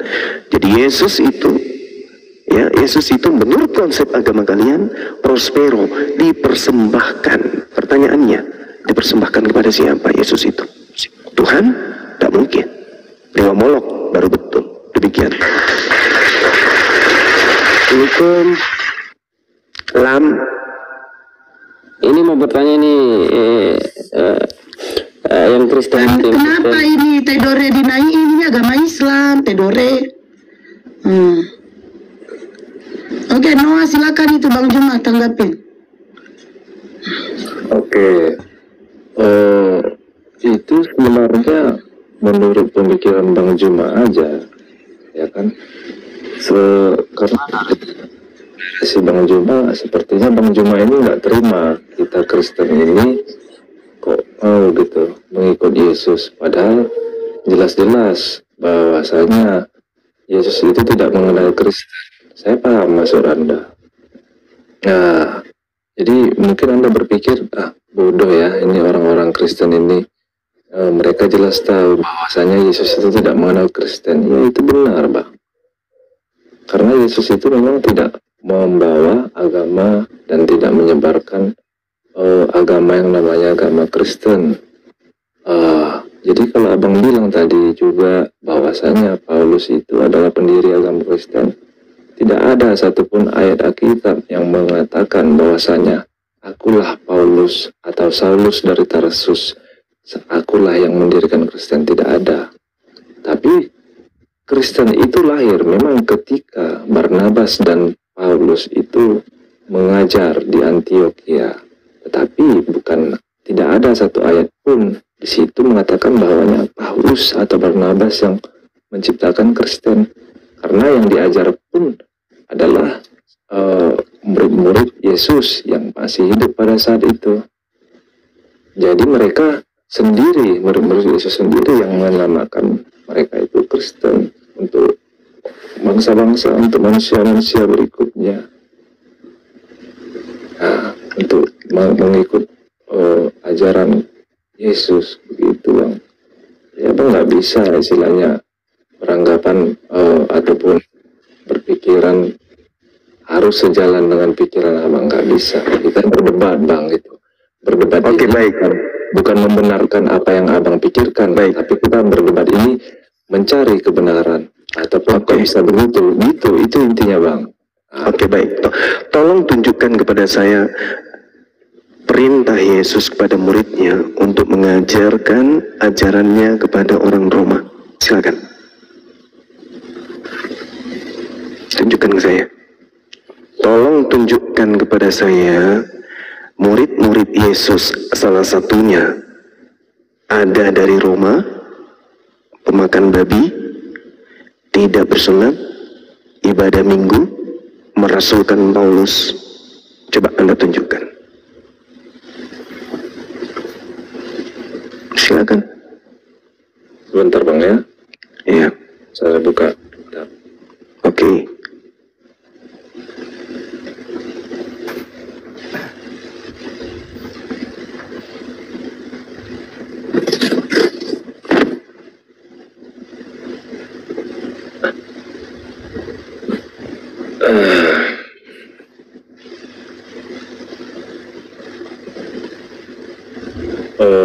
Jadi Yesus itu, ya Yesus itu menurut konsep agama kalian prospero, dipersembahkan. Pertanyaannya, dipersembahkan kepada siapa Yesus itu? Tuhan? Tak mungkin. Dewa Molok baru betul. Demikian. Assalamualaikum. Lam. Ini mau bertanya nih, yang Kristen. Kenapa ini Tedore dinaik? Ini agama Islam, Tedore. Oke, Noah silakan itu Bang Juma tanggapin. Oke. Itu sebenarnya menurut pemikiran Bang Juma aja, ya kan? Karena si Bang Juma, sepertinya Bang Juma ini nggak terima kita Kristen ini kok mau gitu mengikut Yesus, padahal jelas-jelas bahwasanya Yesus itu tidak mengenal Kristen. Saya paham maksud Anda. Nah, jadi mungkin Anda berpikir, bodoh ya ini orang-orang Kristen ini, mereka jelas tahu bahwasanya Yesus itu tidak mengenal Kristen. Ya itu benar, Bang. Karena Yesus itu memang tidak membawa agama dan tidak menyebarkan agama yang namanya agama Kristen. Jadi kalau abang bilang tadi juga bahwasanya Paulus itu adalah pendiri agama Kristen, tidak ada satupun ayat Alkitab yang mengatakan bahwasanya akulah Paulus atau Saulus dari Tarsus, akulah yang mendirikan Kristen. Tidak ada. Tapi Kristen itu lahir memang ketika Barnabas dan Paulus itu mengajar di Antioquia, tetapi tidak ada satu ayat pun di situ mengatakan bahwanya Paulus atau Barnabas yang menciptakan Kristen, karena yang diajar pun adalah murid-murid Yesus yang masih hidup pada saat itu. Jadi mereka sendiri, murid-murid Yesus sendiri yang menamakan mereka itu Kristen untuk bangsa-bangsa, untuk manusia-manusia berikutnya. Nah, untuk mengikut ajaran Yesus begitu bang. Ya bang, nggak bisa istilahnya beranggapan ataupun berpikiran harus sejalan dengan pikiran abang, nggak bisa. Kita berdebat bang gitu. Berdebat. Oke, baik. Bukan membenarkan apa yang abang pikirkan, baik. Tapi kita berdebat ini mencari kebenaran ataupun kok bisa begitu, gitu. Itu intinya bang. Oke, baik. Tolong tunjukkan kepada saya perintah Yesus kepada muridnya untuk mengajarkan ajarannya kepada orang Roma. Silakan. Tunjukkan ke saya. Tolong tunjukkan kepada saya murid-murid Yesus, salah satunya ada dari Roma, pemakan babi, tidak bersunat, ibadah minggu, merasulkan Paulus. Coba Anda tunjukkan. Silakan. Sebentar bang ya. Iya. Saya buka. Oke.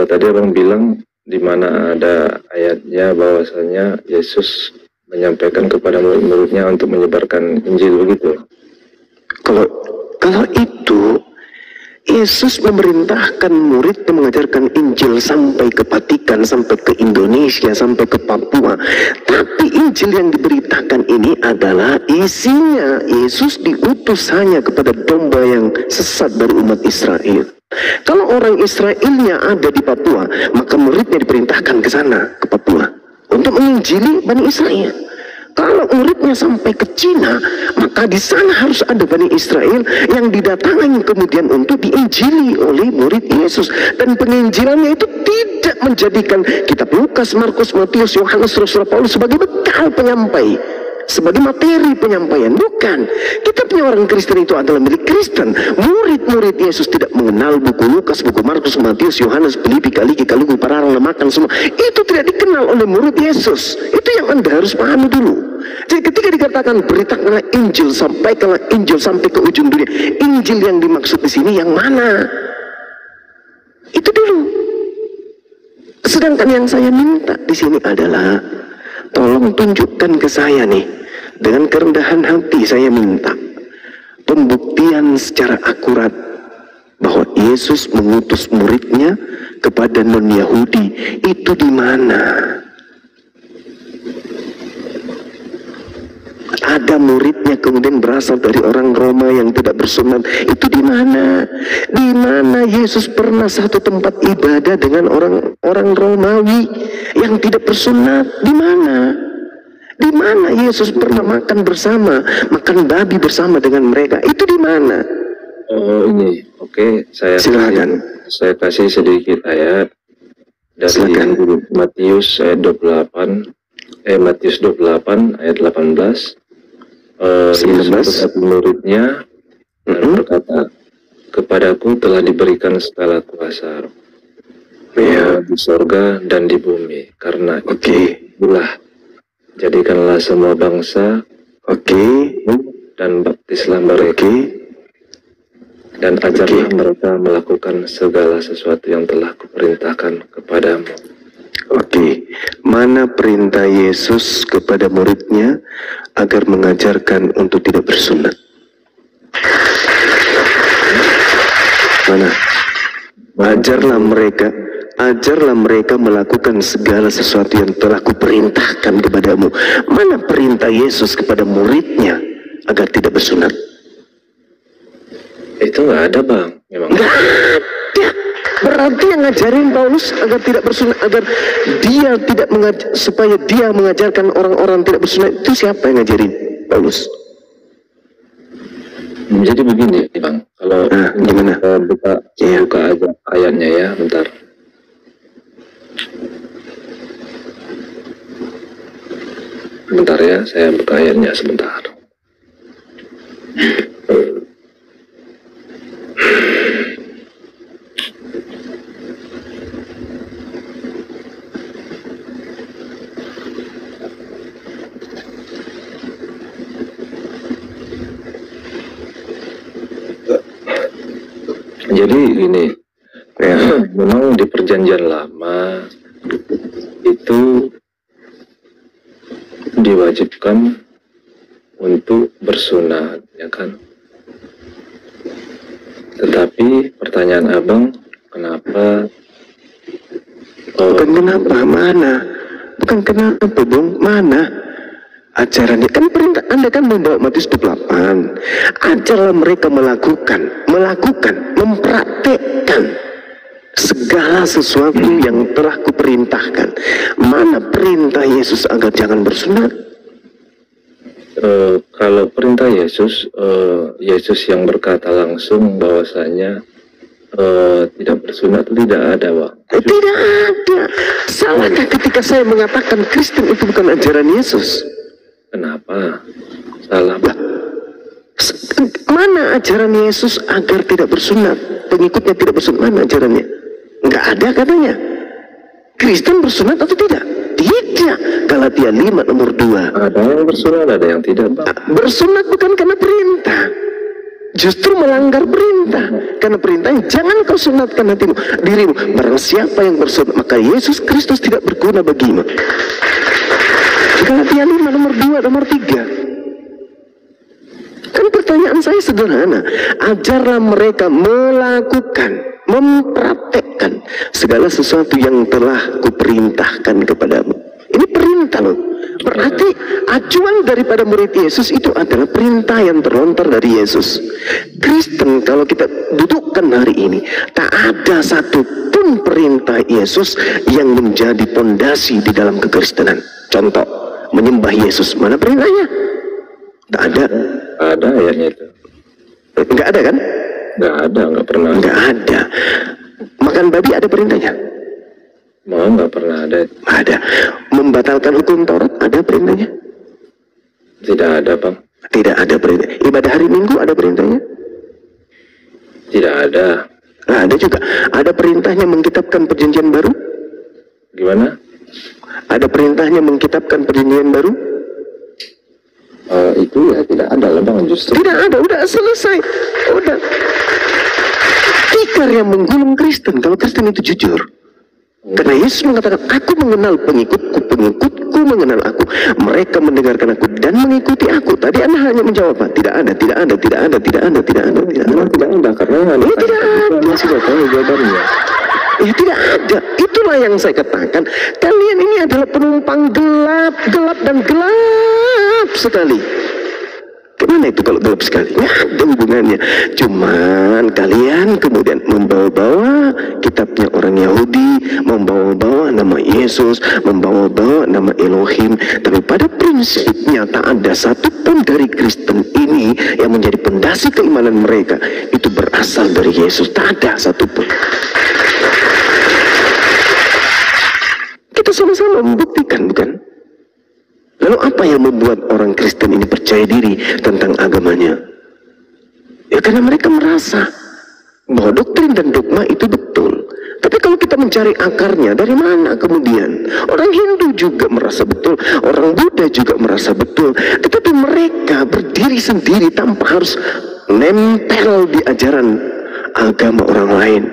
Tadi abang bilang di mana ada ayatnya bahwasanya Yesus menyampaikan kepada murid-muridnya untuk menyebarkan Injil begitu. Kalau itu Yesus memerintahkan murid mengajarkan Injil sampai ke Vatikan, sampai ke Indonesia, sampai ke Papua. Tapi Injil yang diberitakan ini adalah isinya Yesus diutus hanya kepada domba yang sesat dari umat Israel. Kalau orang Israelnya ada di Papua, maka muridnya diperintahkan ke sana, ke Papua, untuk menginjili Bani Israel. Kalau muridnya sampai ke Cina, maka di sana harus ada Bani Israel yang didatangi kemudian untuk diinjili oleh murid Yesus. Dan penginjilannya itu tidak menjadikan kitab Lukas, Markus, Matius, Yohanes, Rasul Paulus sebagai bekal penyampai, sebagai materi penyampaian. Bukan. Kitabnya orang Kristen itu adalah milik Kristen. Murid-murid Yesus tidak mengenal buku Lukas, buku Markus, Matius, Yohanes, Filipi, Kaliki, Kalugu, Parang, Lemakan, semua. Itu tidak dikenal oleh murid Yesus. Itu yang Anda harus pahami dulu. Jadi ketika dikatakan beritakanlah Injil, sampaikanlah Injil sampai ke ujung dunia, Injil yang dimaksud di sini yang mana? Itu dulu. Sedangkan yang saya minta di sini adalah tolong tunjukkan ke saya nih, dengan kerendahan hati saya minta pembuktian secara akurat bahwa Yesus mengutus muridnya kepada non-Yahudi. Itu di mana? Ada muridnya kemudian berasal dari orang Roma yang tidak bersunat. Itu di mana? Di mana Yesus pernah satu tempat ibadah dengan orang Romawi yang tidak bersunat? Di mana? Di mana Yesus pernah makan bersama, makan babi bersama dengan mereka? Itu di mana? Oh ini, oke, silakan. Saya kasih sedikit ayat dari Matius ayat 28, Matius 28 ayat 18. Yesus satu muridnya dan berkata, kepadaku telah diberikan segala kuasa di sorga dan di bumi. Karena itulah jadikanlah semua bangsa dan baptislah mereka dan ajarlah mereka melakukan segala sesuatu yang telah kuperintahkan kepadamu. Mana perintah Yesus kepada muridnya agar mengajarkan untuk tidak bersunat? Mana? Ajarlah mereka melakukan segala sesuatu yang telah kuperintahkan kepadamu. Mana perintah Yesus kepada muridnya agar tidak bersunat? Itu nggak ada bang, memang. Nggak ada. Berarti yang ngajarin Paulus agar tidak bersunat, agar dia tidak supaya dia mengajarkan orang-orang tidak bersunat, itu siapa yang ngajarin Paulus? Jadi begini, buka aja ayatnya ya, bentar. Bentar ya, saya buka ayatnya sebentar. Jadi gini, ya, memang di perjanjian lama itu diwajibkan untuk bersunat, ya kan? Tetapi pertanyaan abang, kenapa? Bukan kenapa, mana? Bukan kenapa, Bung, mana? Ajarannya kan perintah Anda kan membawa Matius 28. Ajarlah mereka melakukan, mempraktekkan segala sesuatu yang telah kuperintahkan. Mana perintah Yesus agar jangan bersunat? Kalau perintah Yesus, Yesus yang berkata langsung bahwasanya tidak bersunat tidak ada, Pak. Tidak ada. Salahkah ketika saya mengatakan Kristen itu bukan ajaran Yesus? Kenapa? Salah, Pak. Mana ajaran Yesus agar tidak bersunat? Pengikutnya tidak bersunat, mana ajarannya? Enggak ada katanya. Kristen bersunat atau tidak? Tidak. Galatia 5 nomor 2. Ada yang bersunat, ada yang tidak, Pak. Bersunat bukan karena perintah, justru melanggar perintah. Karena perintahnya jangan kau sunatkan dirimu. Barang siapa yang bersunat, maka Yesus Kristus tidak berguna bagimu. Galatia 5 nomor 2 nomor 3. Kan pertanyaan saya sederhana. Ajarlah mereka melakukan, mempraktekkan segala sesuatu yang telah kuperintahkan kepadamu. Ini perintah loh. Berarti acuan daripada murid Yesus itu adalah perintah yang terlontar dari Yesus. Kristen kalau kita dudukkan hari ini, tak ada satupun perintah Yesus yang menjadi pondasi di dalam kekristenan. Contoh, menyembah Yesus, mana perintahnya? Tak ada. Ada ayatnya itu. Enggak ada kan? Enggak ada, enggak pernah. Enggak ada. Makan babi ada perintahnya? Mau enggak pernah ada. Ada. Membatalkan hukum Taurat ada perintahnya? Tidak ada, Bang. Tidak ada perintah. Ibadah hari Minggu ada perintahnya? Tidak ada. Nah, ada juga. Ada perintahnya mengkitabkan perjanjian baru? Gimana? Ada perintahnya mengkitabkan perjanjian baru? Itu ya tidak ada lah, Bang, justru. Tidak ada, udah selesai. Udah. Tikar yang menggulung Kristen, kalau Kristen itu jujur. Karena Yesus mengatakan, aku mengenal pengikutku, pengikutku mengenal aku. Mereka mendengarkan aku dan mengikuti aku. Tadi Anda hanya menjawab, Pak, tidak ada, tidak ada, tidak ada, tidak ada, tidak ada, tidak ada. Tidak ada, karena tidak ada. Masih tidak tahu jawabannya. Ya tidak ada. Itulah yang saya katakan. Kalian ini adalah penumpang gelap, gelap dan gelap sekali. Gimana itu kalau gelap sekali? Nggak ada hubungannya. Cuman kalian kemudian membawa-bawa kitabnya orang Yahudi, membawa-bawa nama Yesus, membawa-bawa nama Elohim. Tapi pada prinsipnya tak ada satupun dari Kristen ini yang menjadi pondasi keimanan mereka itu berasal dari Yesus. Tak ada satupun. Kita sama-sama membuktikan, bukan? Lalu apa yang membuat orang Kristen ini percaya diri tentang agamanya? Ya karena mereka merasa bahwa doktrin dan dogma itu betul. Tapi kalau kita mencari akarnya, dari mana kemudian? Orang Hindu juga merasa betul, orang Buddha juga merasa betul. Tetapi mereka berdiri sendiri tanpa harus nempel di ajaran agama orang lain.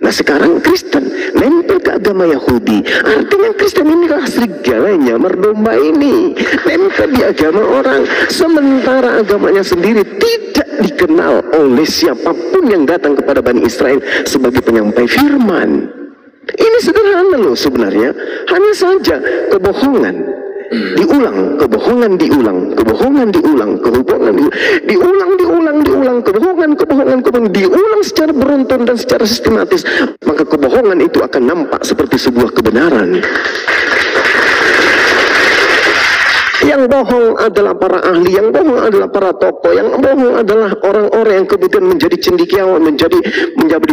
Nah sekarang Kristen nempel ke agama Yahudi. Artinya Kristen inilah serigalanya, merdomba ini nempel di agama orang. Sementara agamanya sendiri tidak dikenal oleh siapapun yang datang kepada Bani Israel sebagai penyampai firman. Ini sederhana loh sebenarnya. Hanya saja kebohongan diulang, kebohongan diulang, kebohongan diulang, kebohongan diulang, kebohongan diulang secara beruntun dan secara sistematis, maka kebohongan itu akan nampak seperti sebuah kebenaran. Yang Yang bohong adalah para ahli, yang bohong adalah para tokoh, yang bohong adalah orang-orang yang kemudian menjadi cendekiawan, menjadi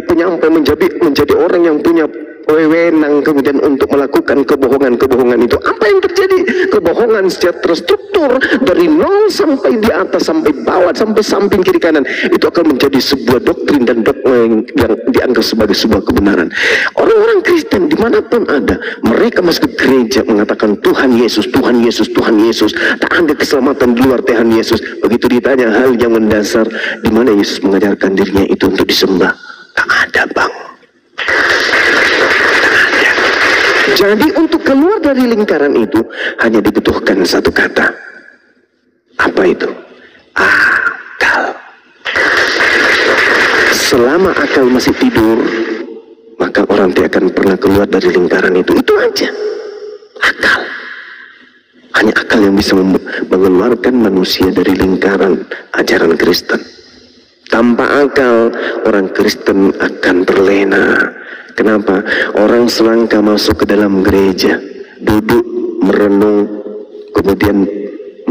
penyampai, menjadi orang yang punya wewenang kemudian untuk melakukan kebohongan-kebohongan itu. Apa yang terjadi? Kebohongan secara terstruktur dari nol sampai di atas, sampai bawah, sampai samping kiri kanan, itu akan menjadi sebuah doktrin dan dogma yang dianggap sebagai sebuah kebenaran. Orang-orang Kristen dimanapun ada, mereka masuk ke gereja mengatakan Tuhan Yesus, Tuhan Yesus, Tuhan Yesus. Tak ada keselamatan di luar Tuhan Yesus. Begitu ditanya hal yang mendasar, di mana Yesus mengajarkan dirinya itu untuk disembah? Tak ada, Bang. Jadi untuk keluar dari lingkaran itu hanya dibutuhkan satu kata. Apa itu? Akal. Selama akal masih tidur, maka orang tidak akan pernah keluar dari lingkaran itu. Itu aja. Akal. Hanya akal yang bisa mengeluarkan manusia dari lingkaran ajaran Kristen. Tanpa akal, orang Kristen akan terlena. Kenapa? Orang selangkah masuk ke dalam gereja, duduk, merenung, kemudian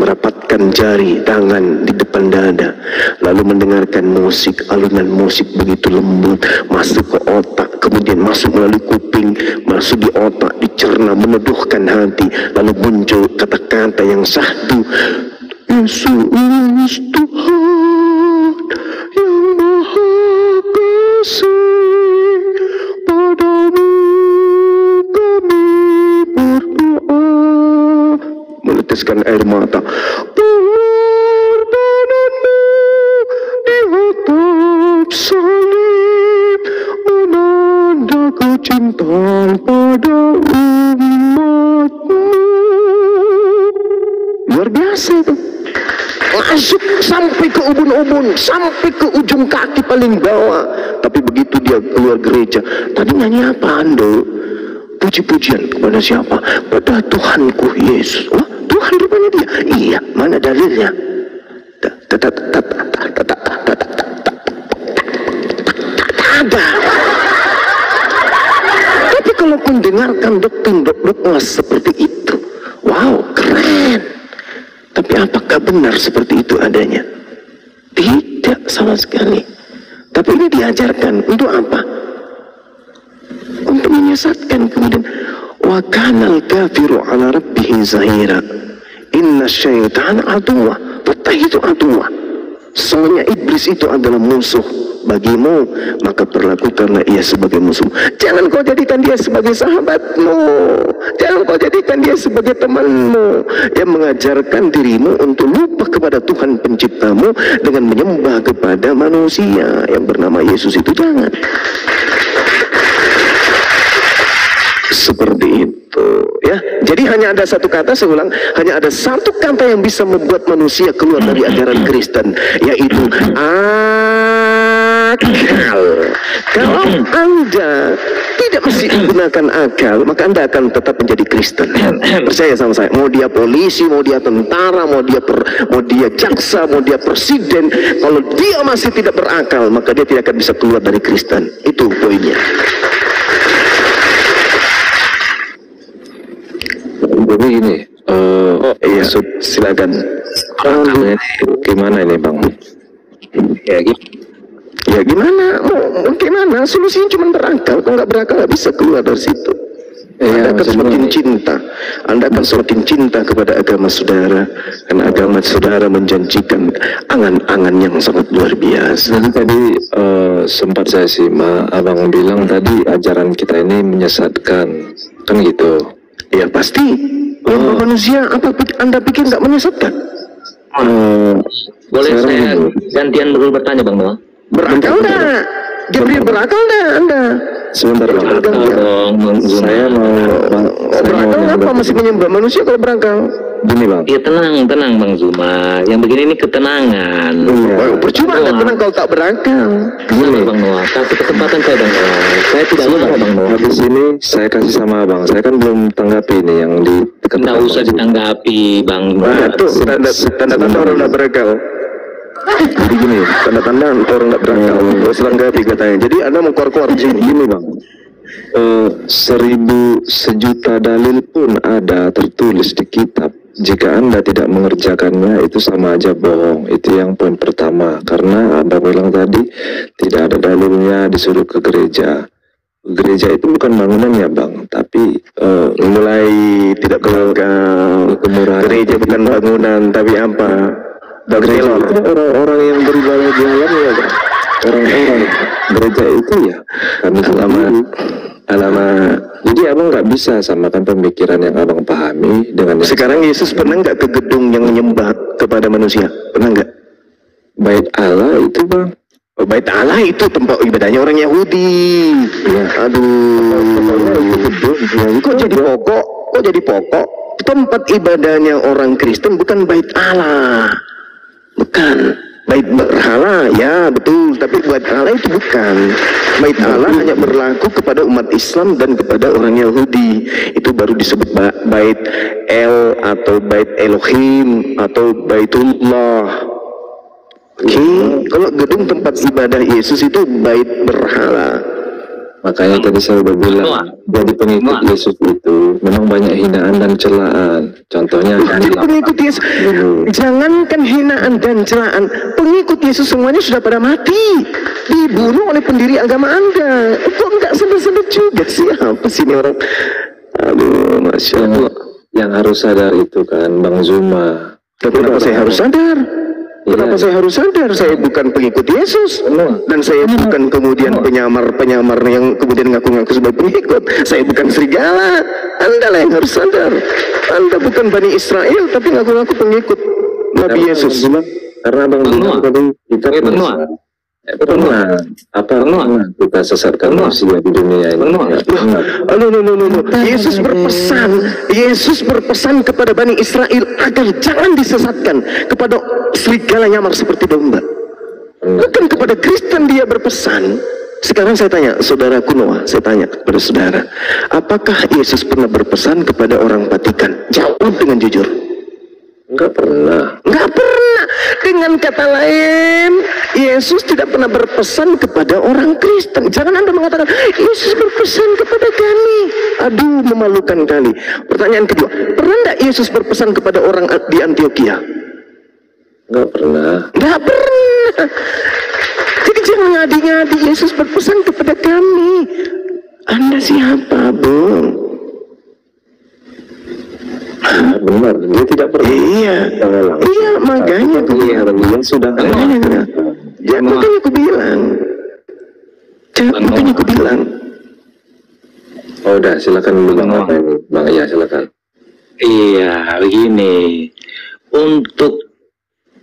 merapatkan jari tangan di depan dada, lalu mendengarkan musik, alunan musik begitu lembut, masuk ke otak, kemudian masuk melalui kuping, masuk di otak, dicerna, meneduhkan hati, lalu muncul kata-kata yang syahdu, Yesus Tuhan yang Maha Kasih, padamu kami berdoa, meneteskan air mata, pengorbananmu di atap salib menandakan cinta pada umatmu. Luar biasa itu. Masuk sampai ke ubun-ubun, sampai ke ujung kaki paling bawah. Tapi begitu dia keluar gereja, tadi nyanyi apa Ando? Puji-pujian kepada siapa? Pada Tuhanku Yesus. Wah, Tuhan rupanya dia. Iya, mana dalilnya? Ada. Tapi kalau mendengarkan doktrin-dogma seperti itu, wow, keren. Tapi apakah benar seperti itu adanya? Tidak sama sekali. Tapi ini diajarkan untuk apa? Untuk menyesatkan kemudian. Wa kanal kafiru ala rabbihi zahira. Inna syaitan aduwa. Betul itu aduwa. Sesungguhnya iblis itu adalah musuh bagimu, maka perlakukanlah ia sebagai musuh. Jangan kau jadikan dia sebagai sahabatmu, jangan kau jadikan dia sebagai temanmu yang mengajarkan dirimu untuk lupa kepada Tuhan penciptamu dengan menyembah kepada manusia yang bernama Yesus itu. Jangan seperti itu ya. Jadi hanya ada satu kata, saya ulang, hanya ada satu kata yang bisa membuat manusia keluar dari ajaran Kristen, yaitu akal. Kalau Anda tidak mesti menggunakan akal, maka Anda akan tetap menjadi Kristen. Percaya sama saya. Mau dia polisi, mau dia tentara, mau dia jaksa, mau dia presiden, kalau dia masih tidak berakal, maka dia tidak akan bisa keluar dari Kristen. Itu poinnya. Jadi gini, iya, silakan. Gimana ini Bang? Ya gitu. Ya gimana? Mau gimana? Solusinya cuma berakal. Kalau nggak berakal nggak bisa keluar dari situ. Anda akan semakin cinta. Anda akan semakin cinta kepada agama saudara, karena agama saudara menjanjikan angan-angan yang sangat luar biasa. Jadi tadi sempat saya simak Abang bilang tadi ajaran kita ini menyesatkan, kan gitu? Ya pasti. Manusia apa Anda pikir nggak menyesatkan? Boleh saya gantian dulu bertanya Bang Noah? Berakal enggak? Jibril berakal enggak Anda? Sebentar Bang. Saya mau berakal apa masih menyembah manusia kalau berakal? Gini Bang. Iya tenang Bang Zuma. Yang begini ini ketenangan. Percuma Anda tenang kalau tak berakal. Gini Bang Noah, kasih kesempatan saya Bang Noah. Saya tidak lupa Bang Noah. Habis ini saya kasih sama Abang. Saya kan belum tanggapi ini yang di. Tidak usah ditanggapi Bang. Tuh tanda-tanda orang tidak berakal. Jadi gini, tanda-tanda orang tidak berakal. Terus tanggapi katanya. Jadi Anda mau keluar gini Bang. 1000 sejuta dalil pun ada tertulis di kitab, jika Anda tidak mengerjakannya itu sama aja bohong. Itu yang poin pertama. Karena Anda bilang tadi tidak ada dalilnya disuruh ke gereja. Gereja itu bukan bangunan ya Bang, tapi mulai tidak kemurahan. Gereja bukan bangunan, tapi apa? Gereja itu orang-orang yang beribadah di dalamnya ya Bang. Orang-orang gereja itu ya kami alamat. Jadi abang nggak bisa samakan pemikiran yang abang pahami dengan yang sekarang. Yesus pernah nggak ke gedung yang menyembah kepada manusia? Pernah nggak? Bait Allah itu Bang. Oh, Bait Allah itu tempat ibadahnya orang Yahudi. Ya. Kok jadi pokok? Kok jadi pokok? Tempat ibadahnya orang Kristen bukan Bait Allah. Bukan. Bait berhala, ya betul, tapi Bait Allah itu bukan. Bait Allah hanya berlaku kepada umat Islam dan kepada orang Yahudi. Itu baru disebut Bait El atau Bait Elohim atau Baitullah. Oke, kalau gedung tempat ibadah Yesus itu bait berhala. Makanya tadi saya udah bilang, jadi pengikut Yesus itu memang banyak hinaan dan celaan. Contohnya jadi pengikut Yesus, jangankan hinaan dan celaan, pengikut Yesus semuanya sudah pada mati, dibunuh oleh pendiri agama Anda. Kok enggak sadar-sadar juga? Siapa sih ini orang? Aduh, Masya Allah. Yang harus sadar itu kan Bang Zuma. Tapi kenapa saya harus sadar? Kenapa saya harus sadar? Saya bukan pengikut Yesus, dan saya bukan kemudian penyamar-penyamar yang kemudian ngaku-ngaku sebagai pengikut. Saya bukan serigala. Anda lah yang harus sadar. Anda bukan Bani Israel, tapi ngaku-ngaku pengikut Nabi Yesus. Karena Bang Zuma tadi kita pernah kita sesatkan manusia di dunia ini. Yesus berpesan kepada Bani Israel agar jangan disesatkan kepada serigala nyamar seperti domba. Bukan kepada Kristen dia berpesan. Sekarang saya tanya, saudaraku Noah, saya tanya kepada saudara, apakah Yesus pernah berpesan kepada orang Vatikan? Jawab dengan jujur. Enggak pernah. Enggak pernah. Dengan kata lain, Yesus tidak pernah berpesan kepada orang Kristen. Jangan Anda mengatakan, Yesus berpesan kepada kami. Aduh, memalukan kali. Pertanyaan kedua, pernah enggak Yesus berpesan kepada orang di Antioquia? Enggak pernah. Enggak pernah. Jadi jangan ngadi-ngadi, Yesus berpesan kepada kami. Anda siapa, Bung? Benar, dia tidak pernah. Iya, makanya aku bilang sudah. Ya, makanya aku bilang. Makanya aku bilang. Oh, udah, silakan Bang apa ini, Bang. Ya, silakan. Iya, begini. Untuk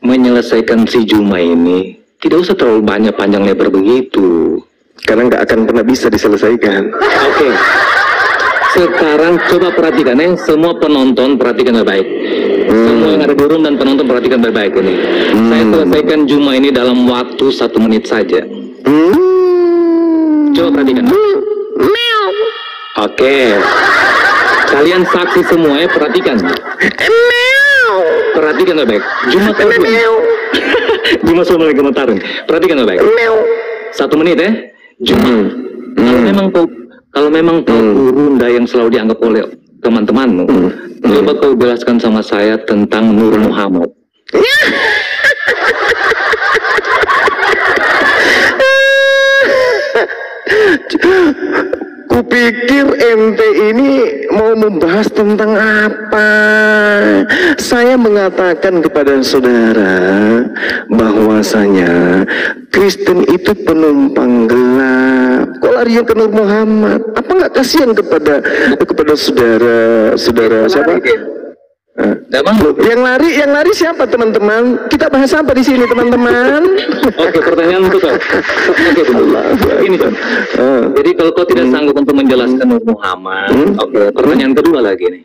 menyelesaikan si Juma ini, tidak usah terlalu banyak panjang lebar begitu. Karena nggak akan pernah bisa diselesaikan. Oke. Sekarang coba perhatikan semua penonton perhatikan baik-baik. Semua yang ada di room dan penonton perhatikan baik-baik ini. Saya selesaikan Juma ini dalam waktu 1 menit saja. Coba perhatikan. Oke. Kalian saksi semua ya, perhatikan. Perhatikan baik-baik. Juma Juma sudah mulai gemetaran. Perhatikan baik-baik. 1 menit ya. Juma. Kalau memang kau gurunda yang selalu dianggap oleh teman-temanmu, coba kau jelaskan sama saya tentang Nur Muhammad. Kupikir ente ini mau membahas tentang apa? Saya mengatakan kepada saudara bahwasanya Kristen itu penumpang gelap. Kok larinya ke Nur Muhammad? Apa nggak kasihan kepada saudara siapa? Yang lari siapa teman-teman? Kita bahas apa di sini teman-teman? Oke, pertanyaan untuk kau. Oke, ini kan. Jadi kalau kau tidak sanggup untuk menjelaskan Nur Muhammad, oke, pertanyaan kedua lagi nih.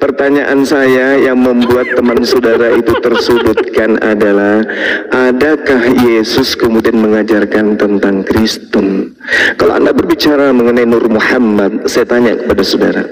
Pertanyaan saya yang membuat teman saudara itu tersudutkan adalah, adakah Yesus kemudian mengajarkan tentang Kristen? Kalau Anda berbicara mengenai Nur Muhammad, saya tanya kepada saudara,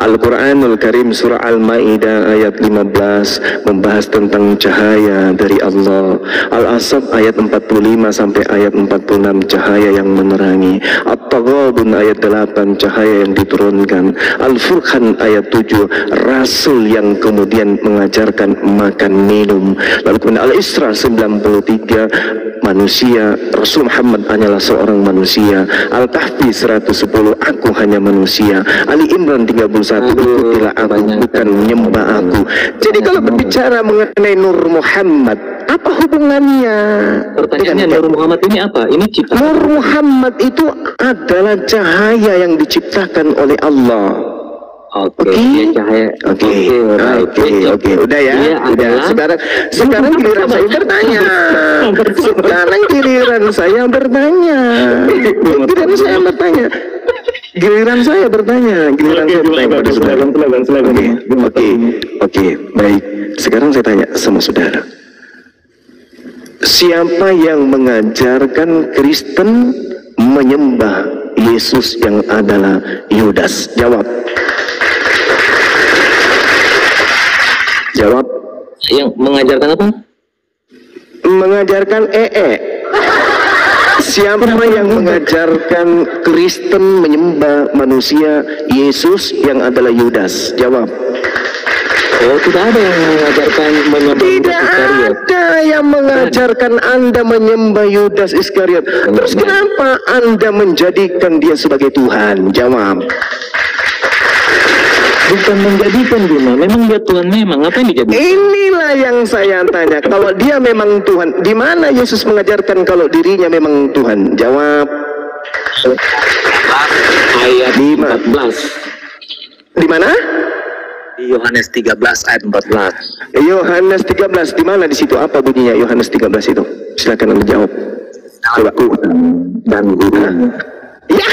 Al-Quranul Karim surah Al-Ma'idah ayat 15 membahas tentang cahaya dari Allah. Al-Asad ayat 45 sampai ayat 46 cahaya yang menerangi. At-Taghabun ayat 8 cahaya yang diturunkan. Al-Furqan ayat 7 Rasul yang kemudian mengajarkan makan minum. Lalu kemudian Al-Isra 93 manusia, Rasul Muhammad hanyalah seorang manusia. Al-Kahfi 110 aku hanya manusia. Ali Imran 31 ikutilah aku bukan menyembah aku. Jadi kalau berbicara mengenai Nur Muhammad, apa hubungannya? Pertanyaannya, Nur Muhammad ini apa? Ini ciptaan. Nur Muhammad itu adalah cahaya yang diciptakan oleh Allah. Oke, udah ya, udah. Sekarang giliran saya bertanya. Sekarang giliran saya bertanya. Giliran saya bertanya pada saudara. Oke, baik. Sekarang saya tanya sama saudara. Siapa yang mengajarkan Kristen menyembah Yesus yang adalah Yudas? Jawab. Jawab. Yang mengajarkan apa? Mengajarkan Siapa yang mengajarkan Kristen menyembah manusia Yesus yang adalah Yudas? Jawab. Oh, tidak ada yang mengajarkan menyembah Tidak ada yang mengajarkan Anda menyembah Yudas Iskariot. Terus kenapa Anda menjadikan dia sebagai Tuhan? Jawab. Bukan menjadikan Bima, memang dia Tuhan memang. Apa yang dijadikan? Inilah yang saya tanya. Kalau dia memang Tuhan, di mana Yesus mengajarkan kalau dirinya memang Tuhan? Jawab. Ayat 14. Di mana? Di Yohanes 13 ayat 14. Yohanes 13 di mana di situ? Apa bunyinya Yohanes 13 itu? Silakan Anda jawab. Coba. Dan guru. Ya.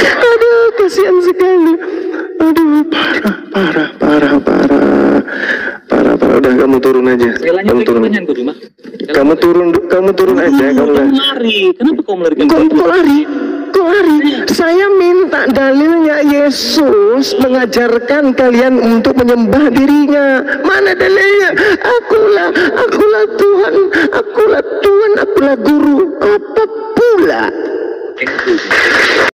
Aduh, kasihan sekali. Aduh, parah. Udah, kamu turun aja. Kamu turun aja. Kamu lari. Kenapa kau melarikan? Kau lari? Saya minta dalilnya. Yesus mengajarkan kalian untuk menyembah dirinya. Mana dalilnya? Akulah Tuhan, akulah guru. Apa pula?